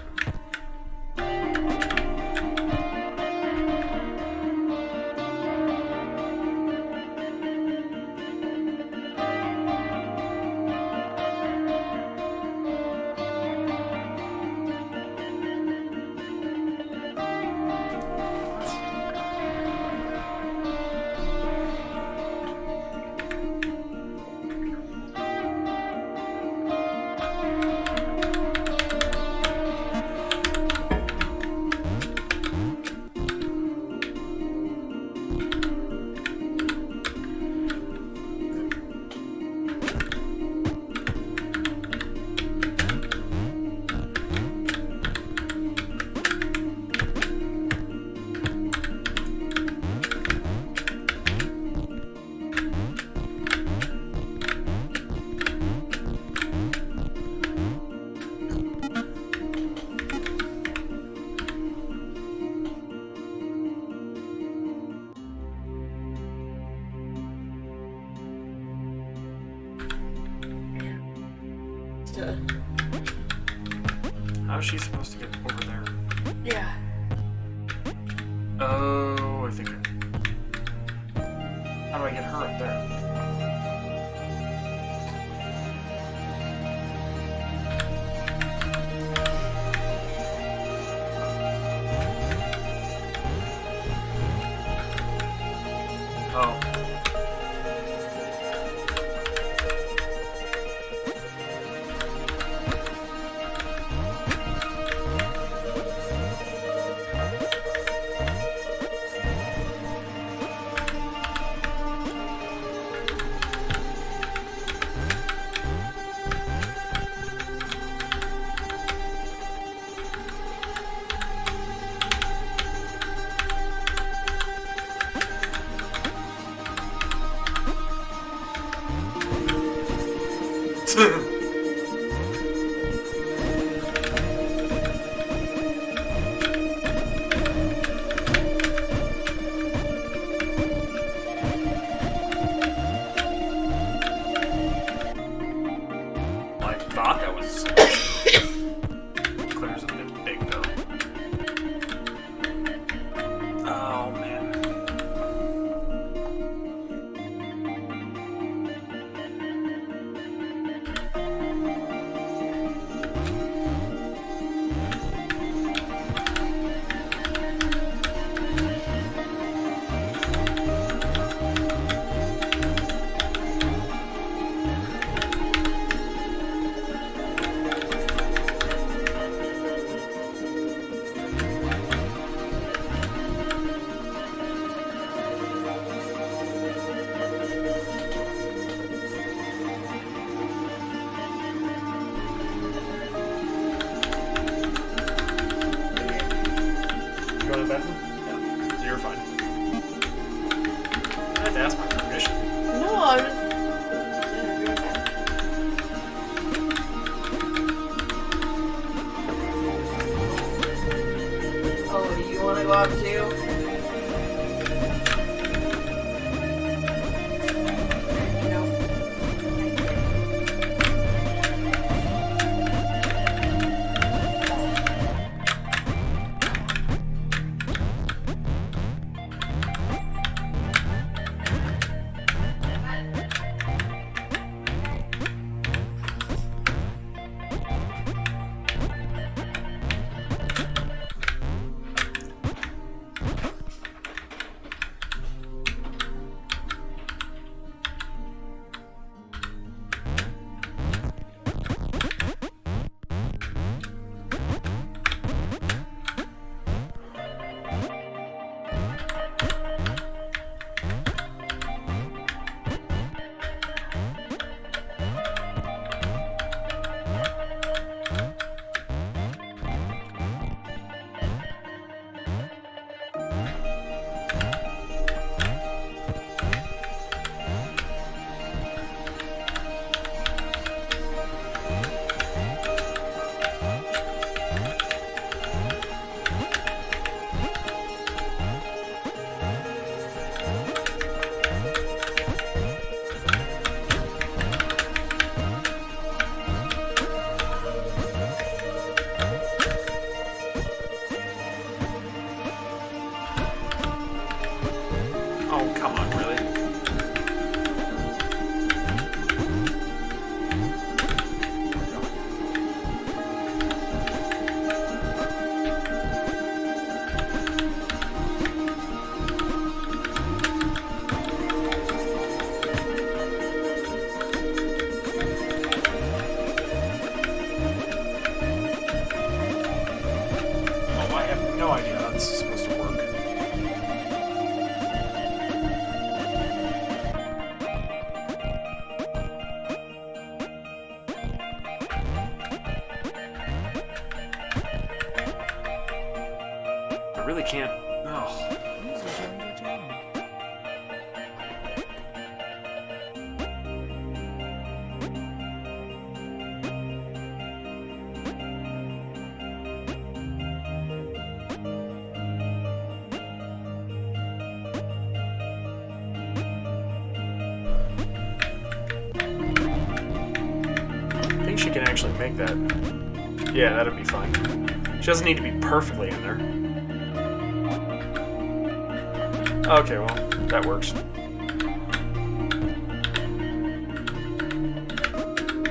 How's she supposed to get over there? Yeah. Oh, I think. How do I get her up there? Oh. I thought that was clears a bit big though. Oh man. You go to the bathroom? Yeah. So you're fine. I had to ask my permission. No, I was. Oh, you want to go out too? really can't. Oh. I think she can actually make that. Yeah, that'd be fine. She doesn't need to be perfectly in there. Okay, well, that works.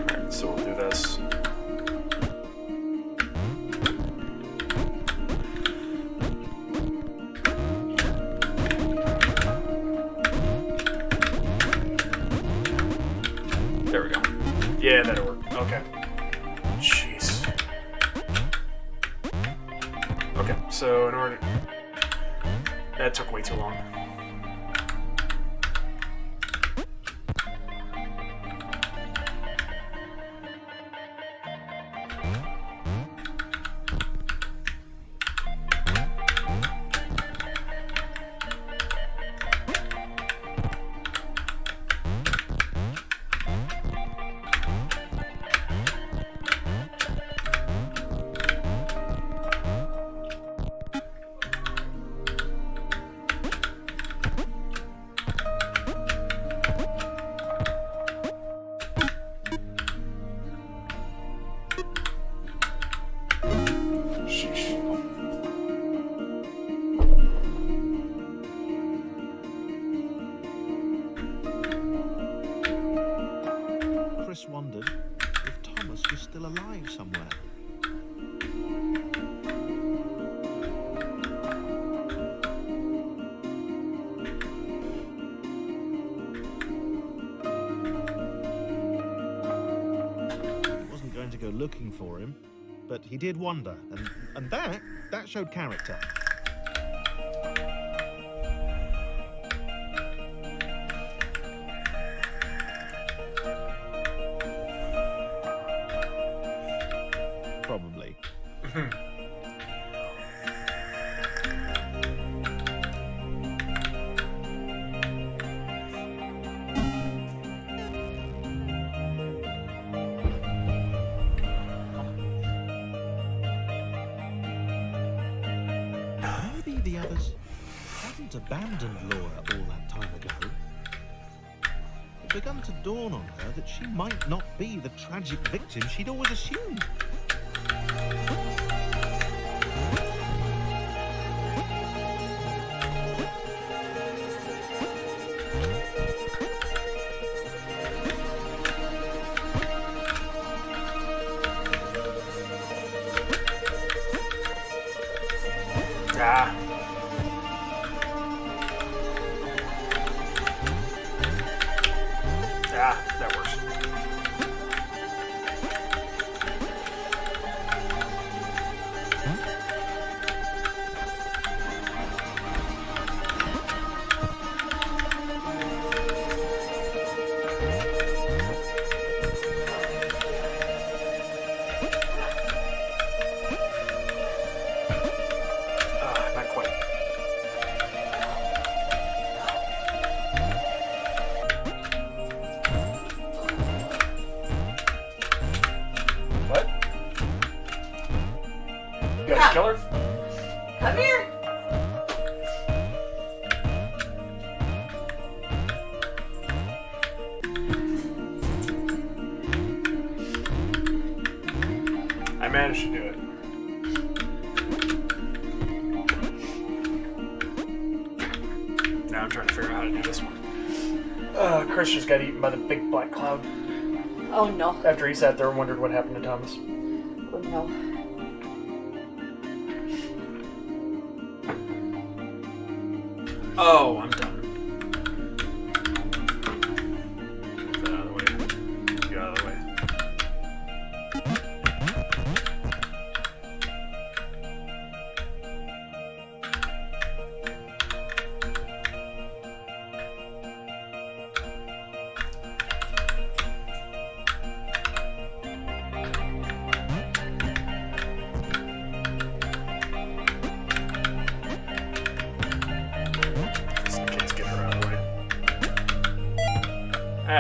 Alright, so we'll do this. There we go. Yeah, that'll work. Okay. Jeez. Okay, so in order... That took way too long. Chris wondered if Thomas was still alive somewhere. He wasn't going to go looking for him, but he did wonder, and that showed character. Probably. Maybe the others hadn't abandoned Laura all that time ago. It began to dawn on her that she might not be the tragic victim she'd always assumed. Ah. Ah, that works. Not quite. What? You gotta kill her? Come here. I managed to do it. Now I'm trying to figure out how to do this one. Chris just got eaten by the big black cloud Oh no. after he sat there and wondered what happened to Thomas. Oh no. Oh, I'm done. Get out of the way. Get out of the way.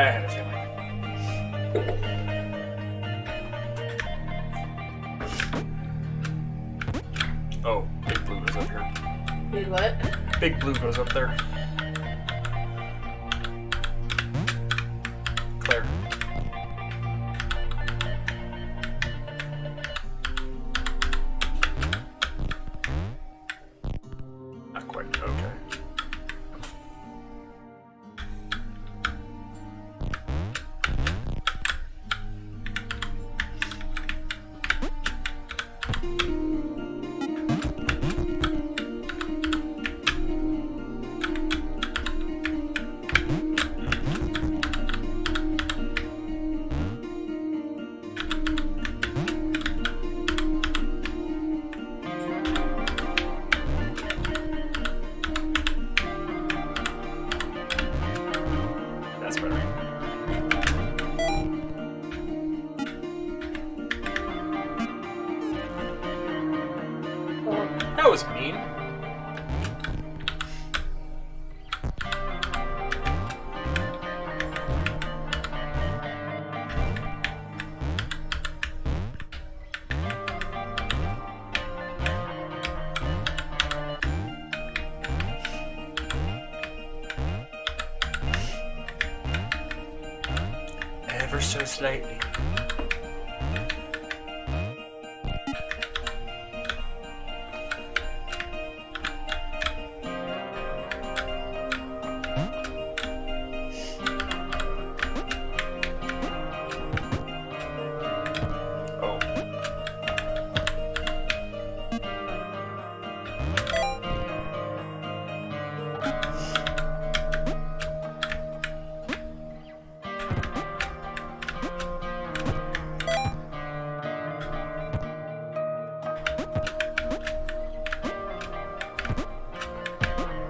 had a feeling. Oh, Big Blue goes up here. Big what? Big Blue goes up there. Claire. Not quite. Okay. That's better. Oh, That was mean. Ever so slightly. Oh.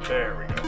There we go.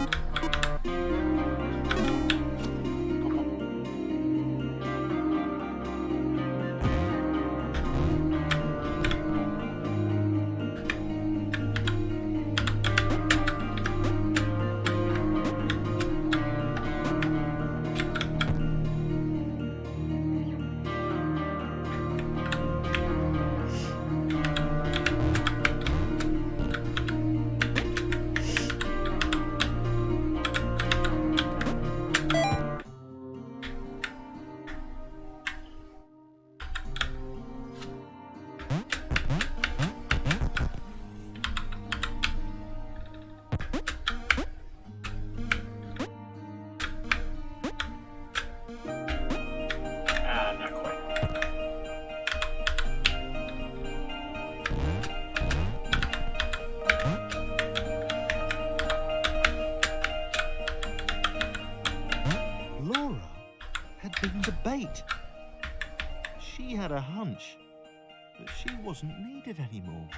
Ah, not quite. Laura had been the bait. She had a hunch that she wasn't needed anymore.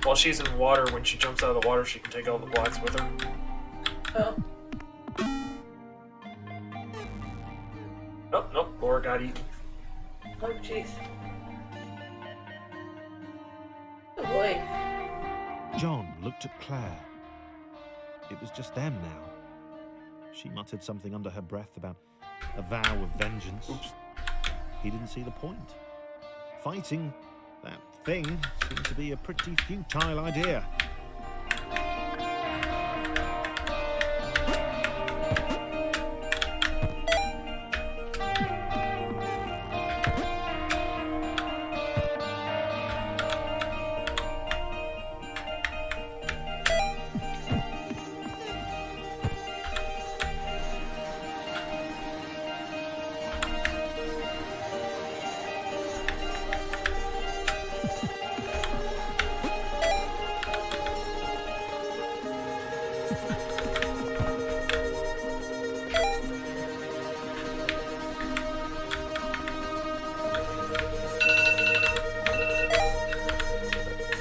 while she's in water, when she jumps out of the water, she can take all the blocks with her. Oh. Nope, nope, Laura got eaten. Oh, jeez. Oh, boy. John looked at Claire. It was just them now. She muttered something under her breath about a vow of vengeance. Oops. He didn't see the point. Fighting that thing seemed to be a pretty futile idea.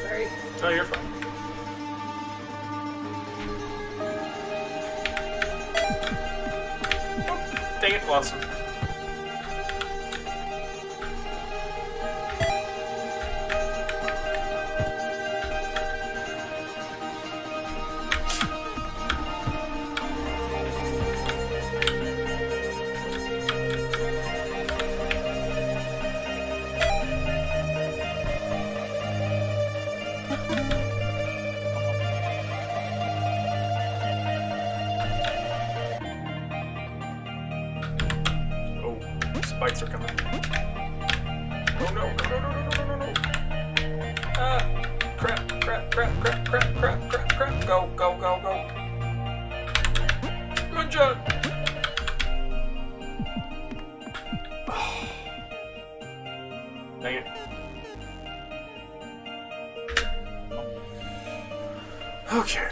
Sorry. Oh, you're fine. Oh, dang it, lost him. Oh, spikes are coming. Oh no, no, no, no, no, no, no, no. Ah, crap, crap, crap, crap, crap, crap, crap, crap. Go, go, go, go. Come on, John. Dang it. Okay.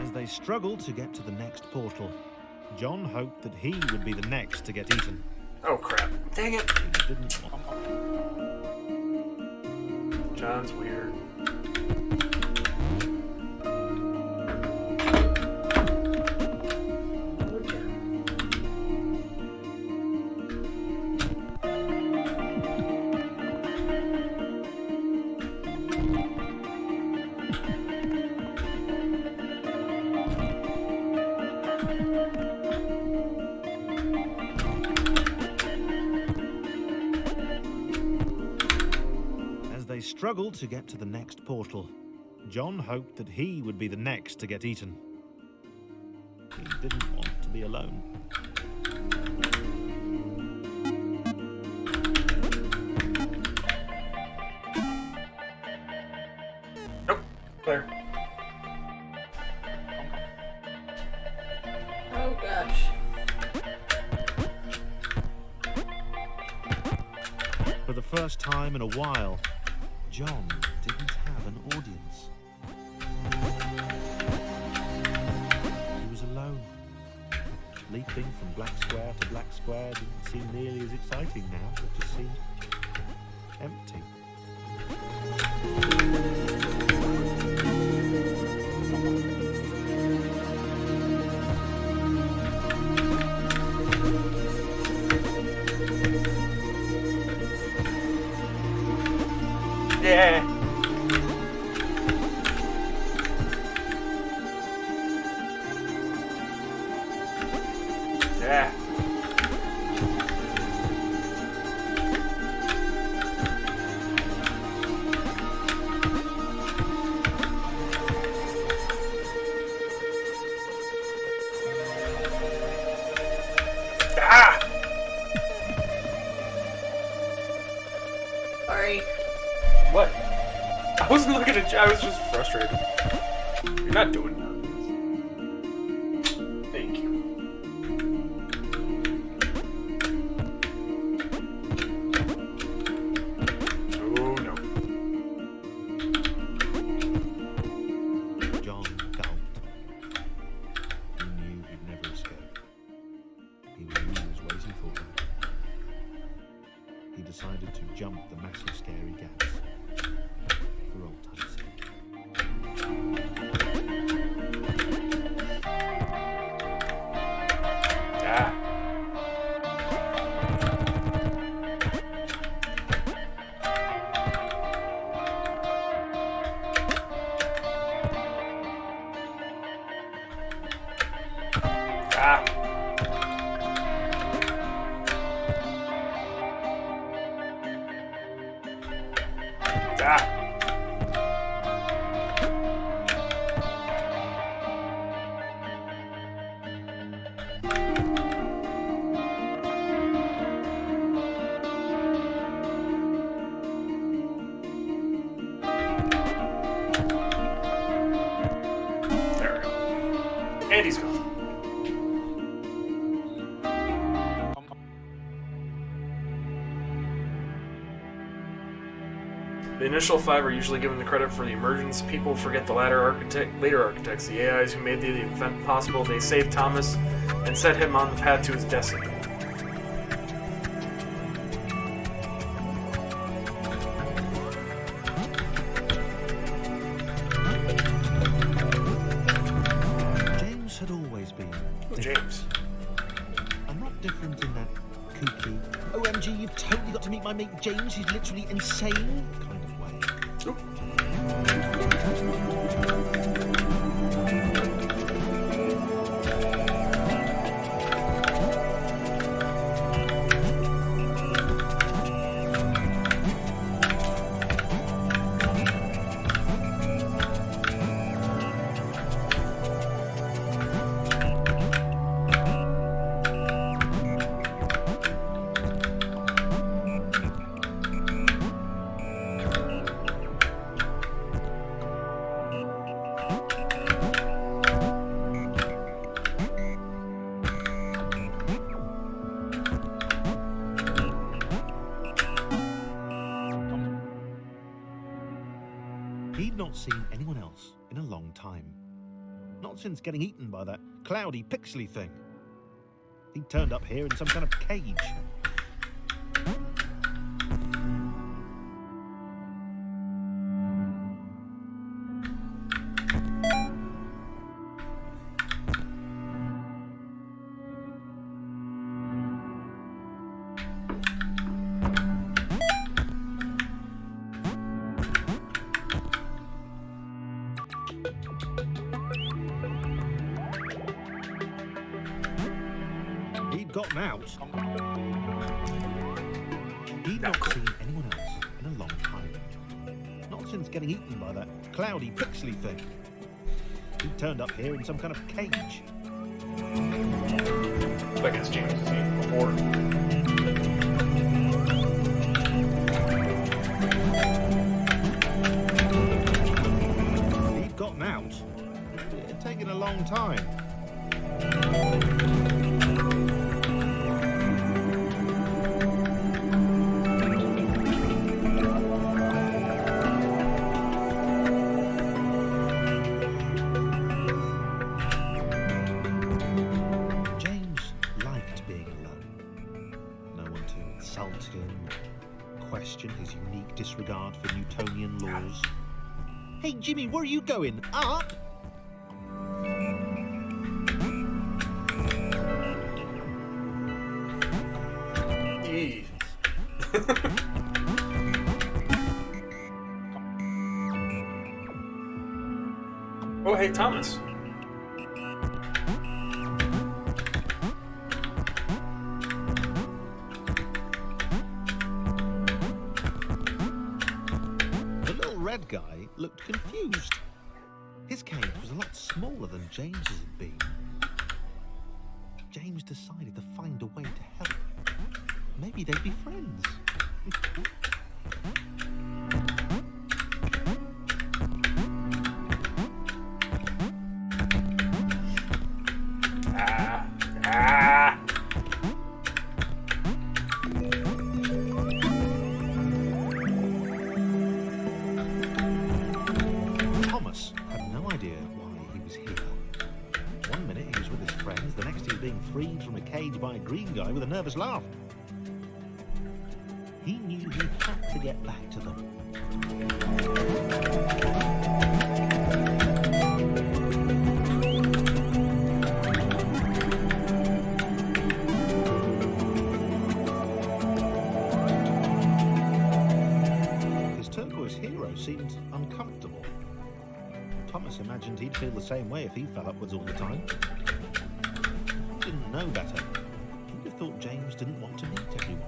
As they struggled to get to the next portal, John hoped that he would be the next to get eaten. Oh crap. Dang it. He didn't want. John's weird. Oh, John. As they struggled to get to the next portal, John hoped that he would be the next to get eaten. He didn't want to be alone. Nope. Clear. Oh, gosh. For the first time in a while, John didn't have an audience. He was alone. Leaping from black square to black square didn't seem nearly as exciting now. It just seemed empty. Yeah. Yeah. Ah! Sorry. What? I wasn't looking at you. I was just frustrated. You're not doing that. Thank you. Oh no. John gulped. He knew he'd never escape. He knew he was waiting for him. He decided to jump the massive scary gaps. For old time's sake. Ah. Ah. Ah. There we go. And he's gone. The initial 5 are usually given the credit for the emergence. People forget the later architects, the AIs who made the event possible. They saved Thomas and set him on the path to his destiny. James had always been different. James. I'm not different in that kooky, OMG, you've totally got to meet my mate James, he's literally insane kind of way. Oop. He'd not seen anyone else in a long time. Not since getting eaten by that cloudy, pixely thing. He'd turned up here in some kind of cage. He'd gotten out. He'd not seen anyone else in a long time. Not since getting eaten by that cloudy, pixely thing. He'd turned up here in some kind of cage. I guess James has seen before. He'd gotten out. It had taken a long time. James liked being alone. No one to insult him, question his unique disregard for Newtonian laws. Hey Jimmy, where are you going? Up? Jeez. Oh, hey, Thomas. The little red guy looked confused. His cage was a lot smaller than James's had been. James decided to find a way to help. Maybe they'd be friends. freed from a cage by a green guy with a nervous laugh. He knew he had to get back to them. His turquoise hero seemed uncomfortable. Thomas imagined he'd feel the same way if he fell upwards all the time. He didn't know better. He'd have thought James didn't want to meet everyone.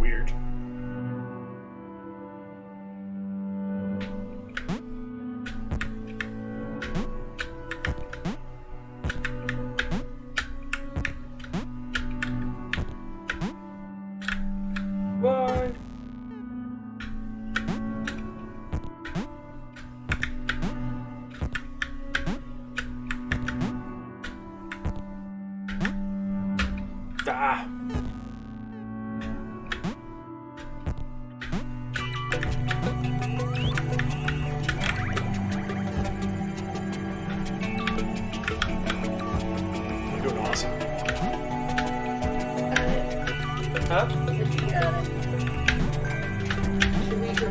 Weird. Bye. Ah. You're doing awesome. Got it. Huh? If you got it. Should we go?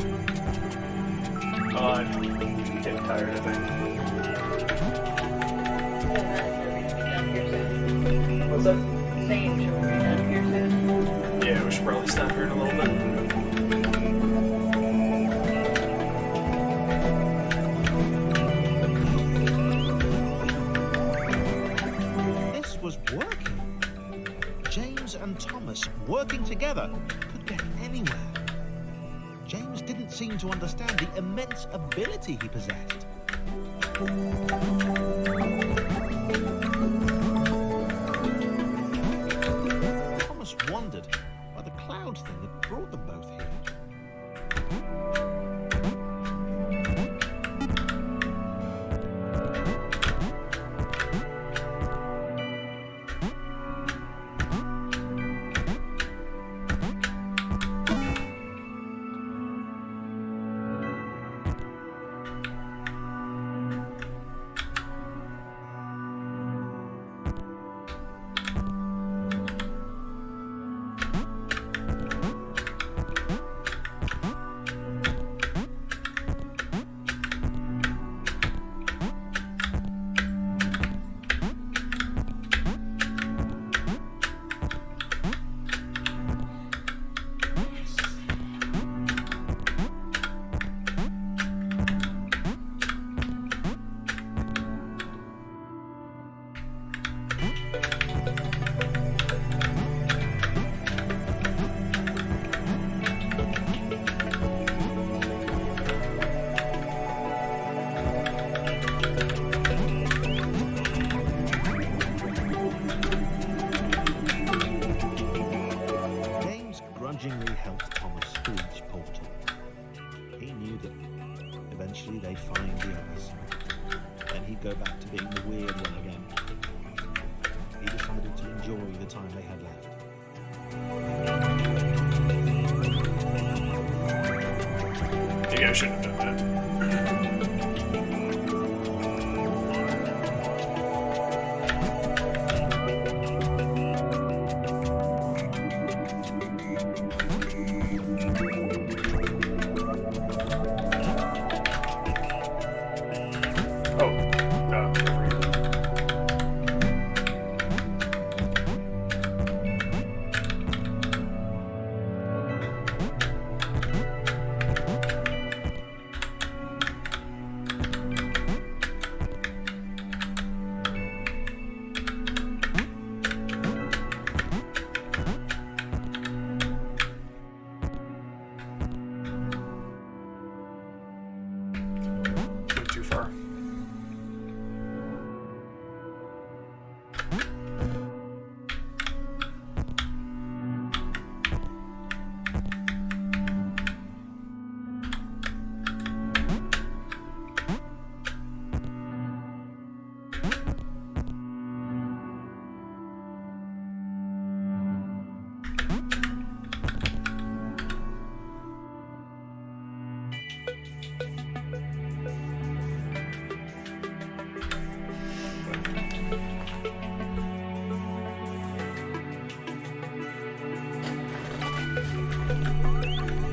I'm getting tired, I think. What's up? Same, should we be done here soon? Yeah, we should probably stop here in a little bit. This was working. James and Thomas working together could get anywhere. James didn't seem to understand the immense ability he possessed. Thomas wondered why the cloud thing had brought them both here. James grudgingly helped Thomas through each portal. He knew that eventually they'd find the others. Then he'd go back to being the weird one again. He decided to enjoy the time they had left. You guys shouldn't have done that.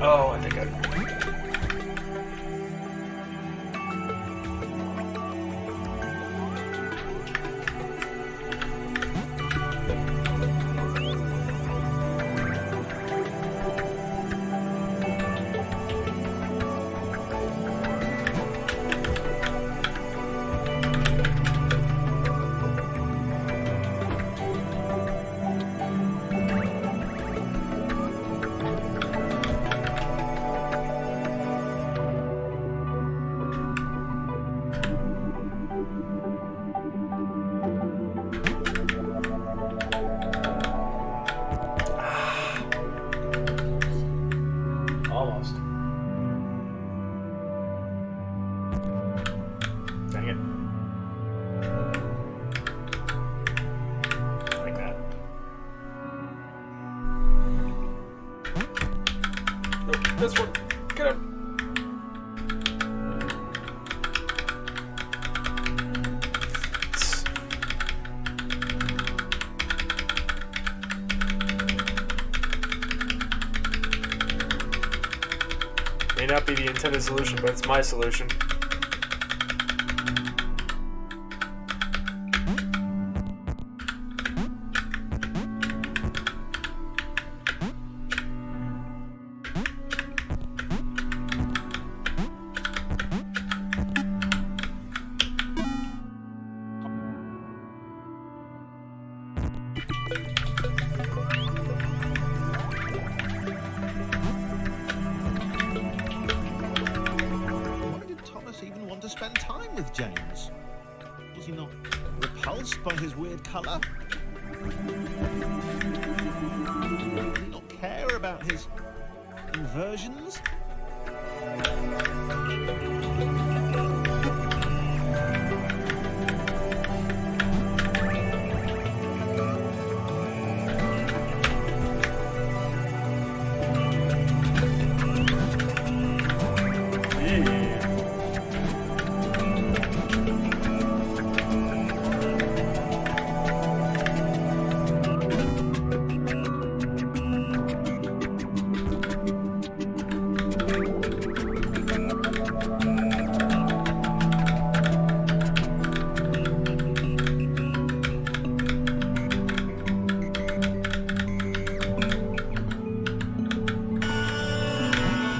Oh, I think I... Almost. Dang it. Like that. Nope, this one. Get up. May not be the intended solution, but it's my solution. Why did Thomas even want to spend time with James? Was he not repulsed by his weird colour? Did he not care about his inversions?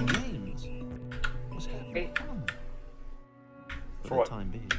James was having fun. For what? the time being.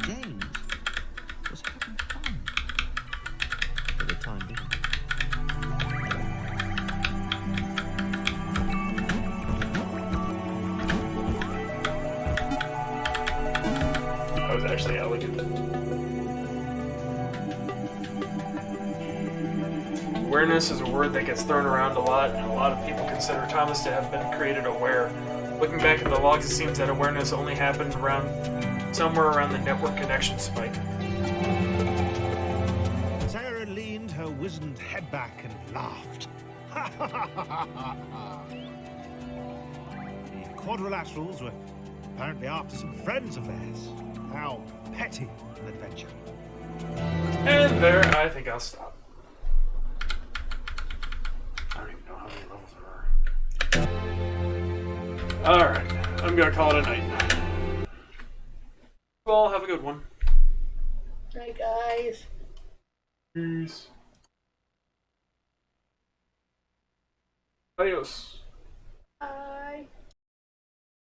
James was having fun. For the time being. That was actually elegant. Awareness is a word that gets thrown around a lot, and a lot of people consider Thomas to have been created aware. Looking back at the logs, it seems that awareness only happened somewhere around the network connection spike. Sarah leaned her wizened head back and laughed. The quadrilaterals were apparently after some friends of theirs. How petty an adventure. And there, I think I'll stop. I don't even know how many levels there are. Alright, I'm gonna call it a night. You all have a good one. Hi guys. Peace. Adios. Bye.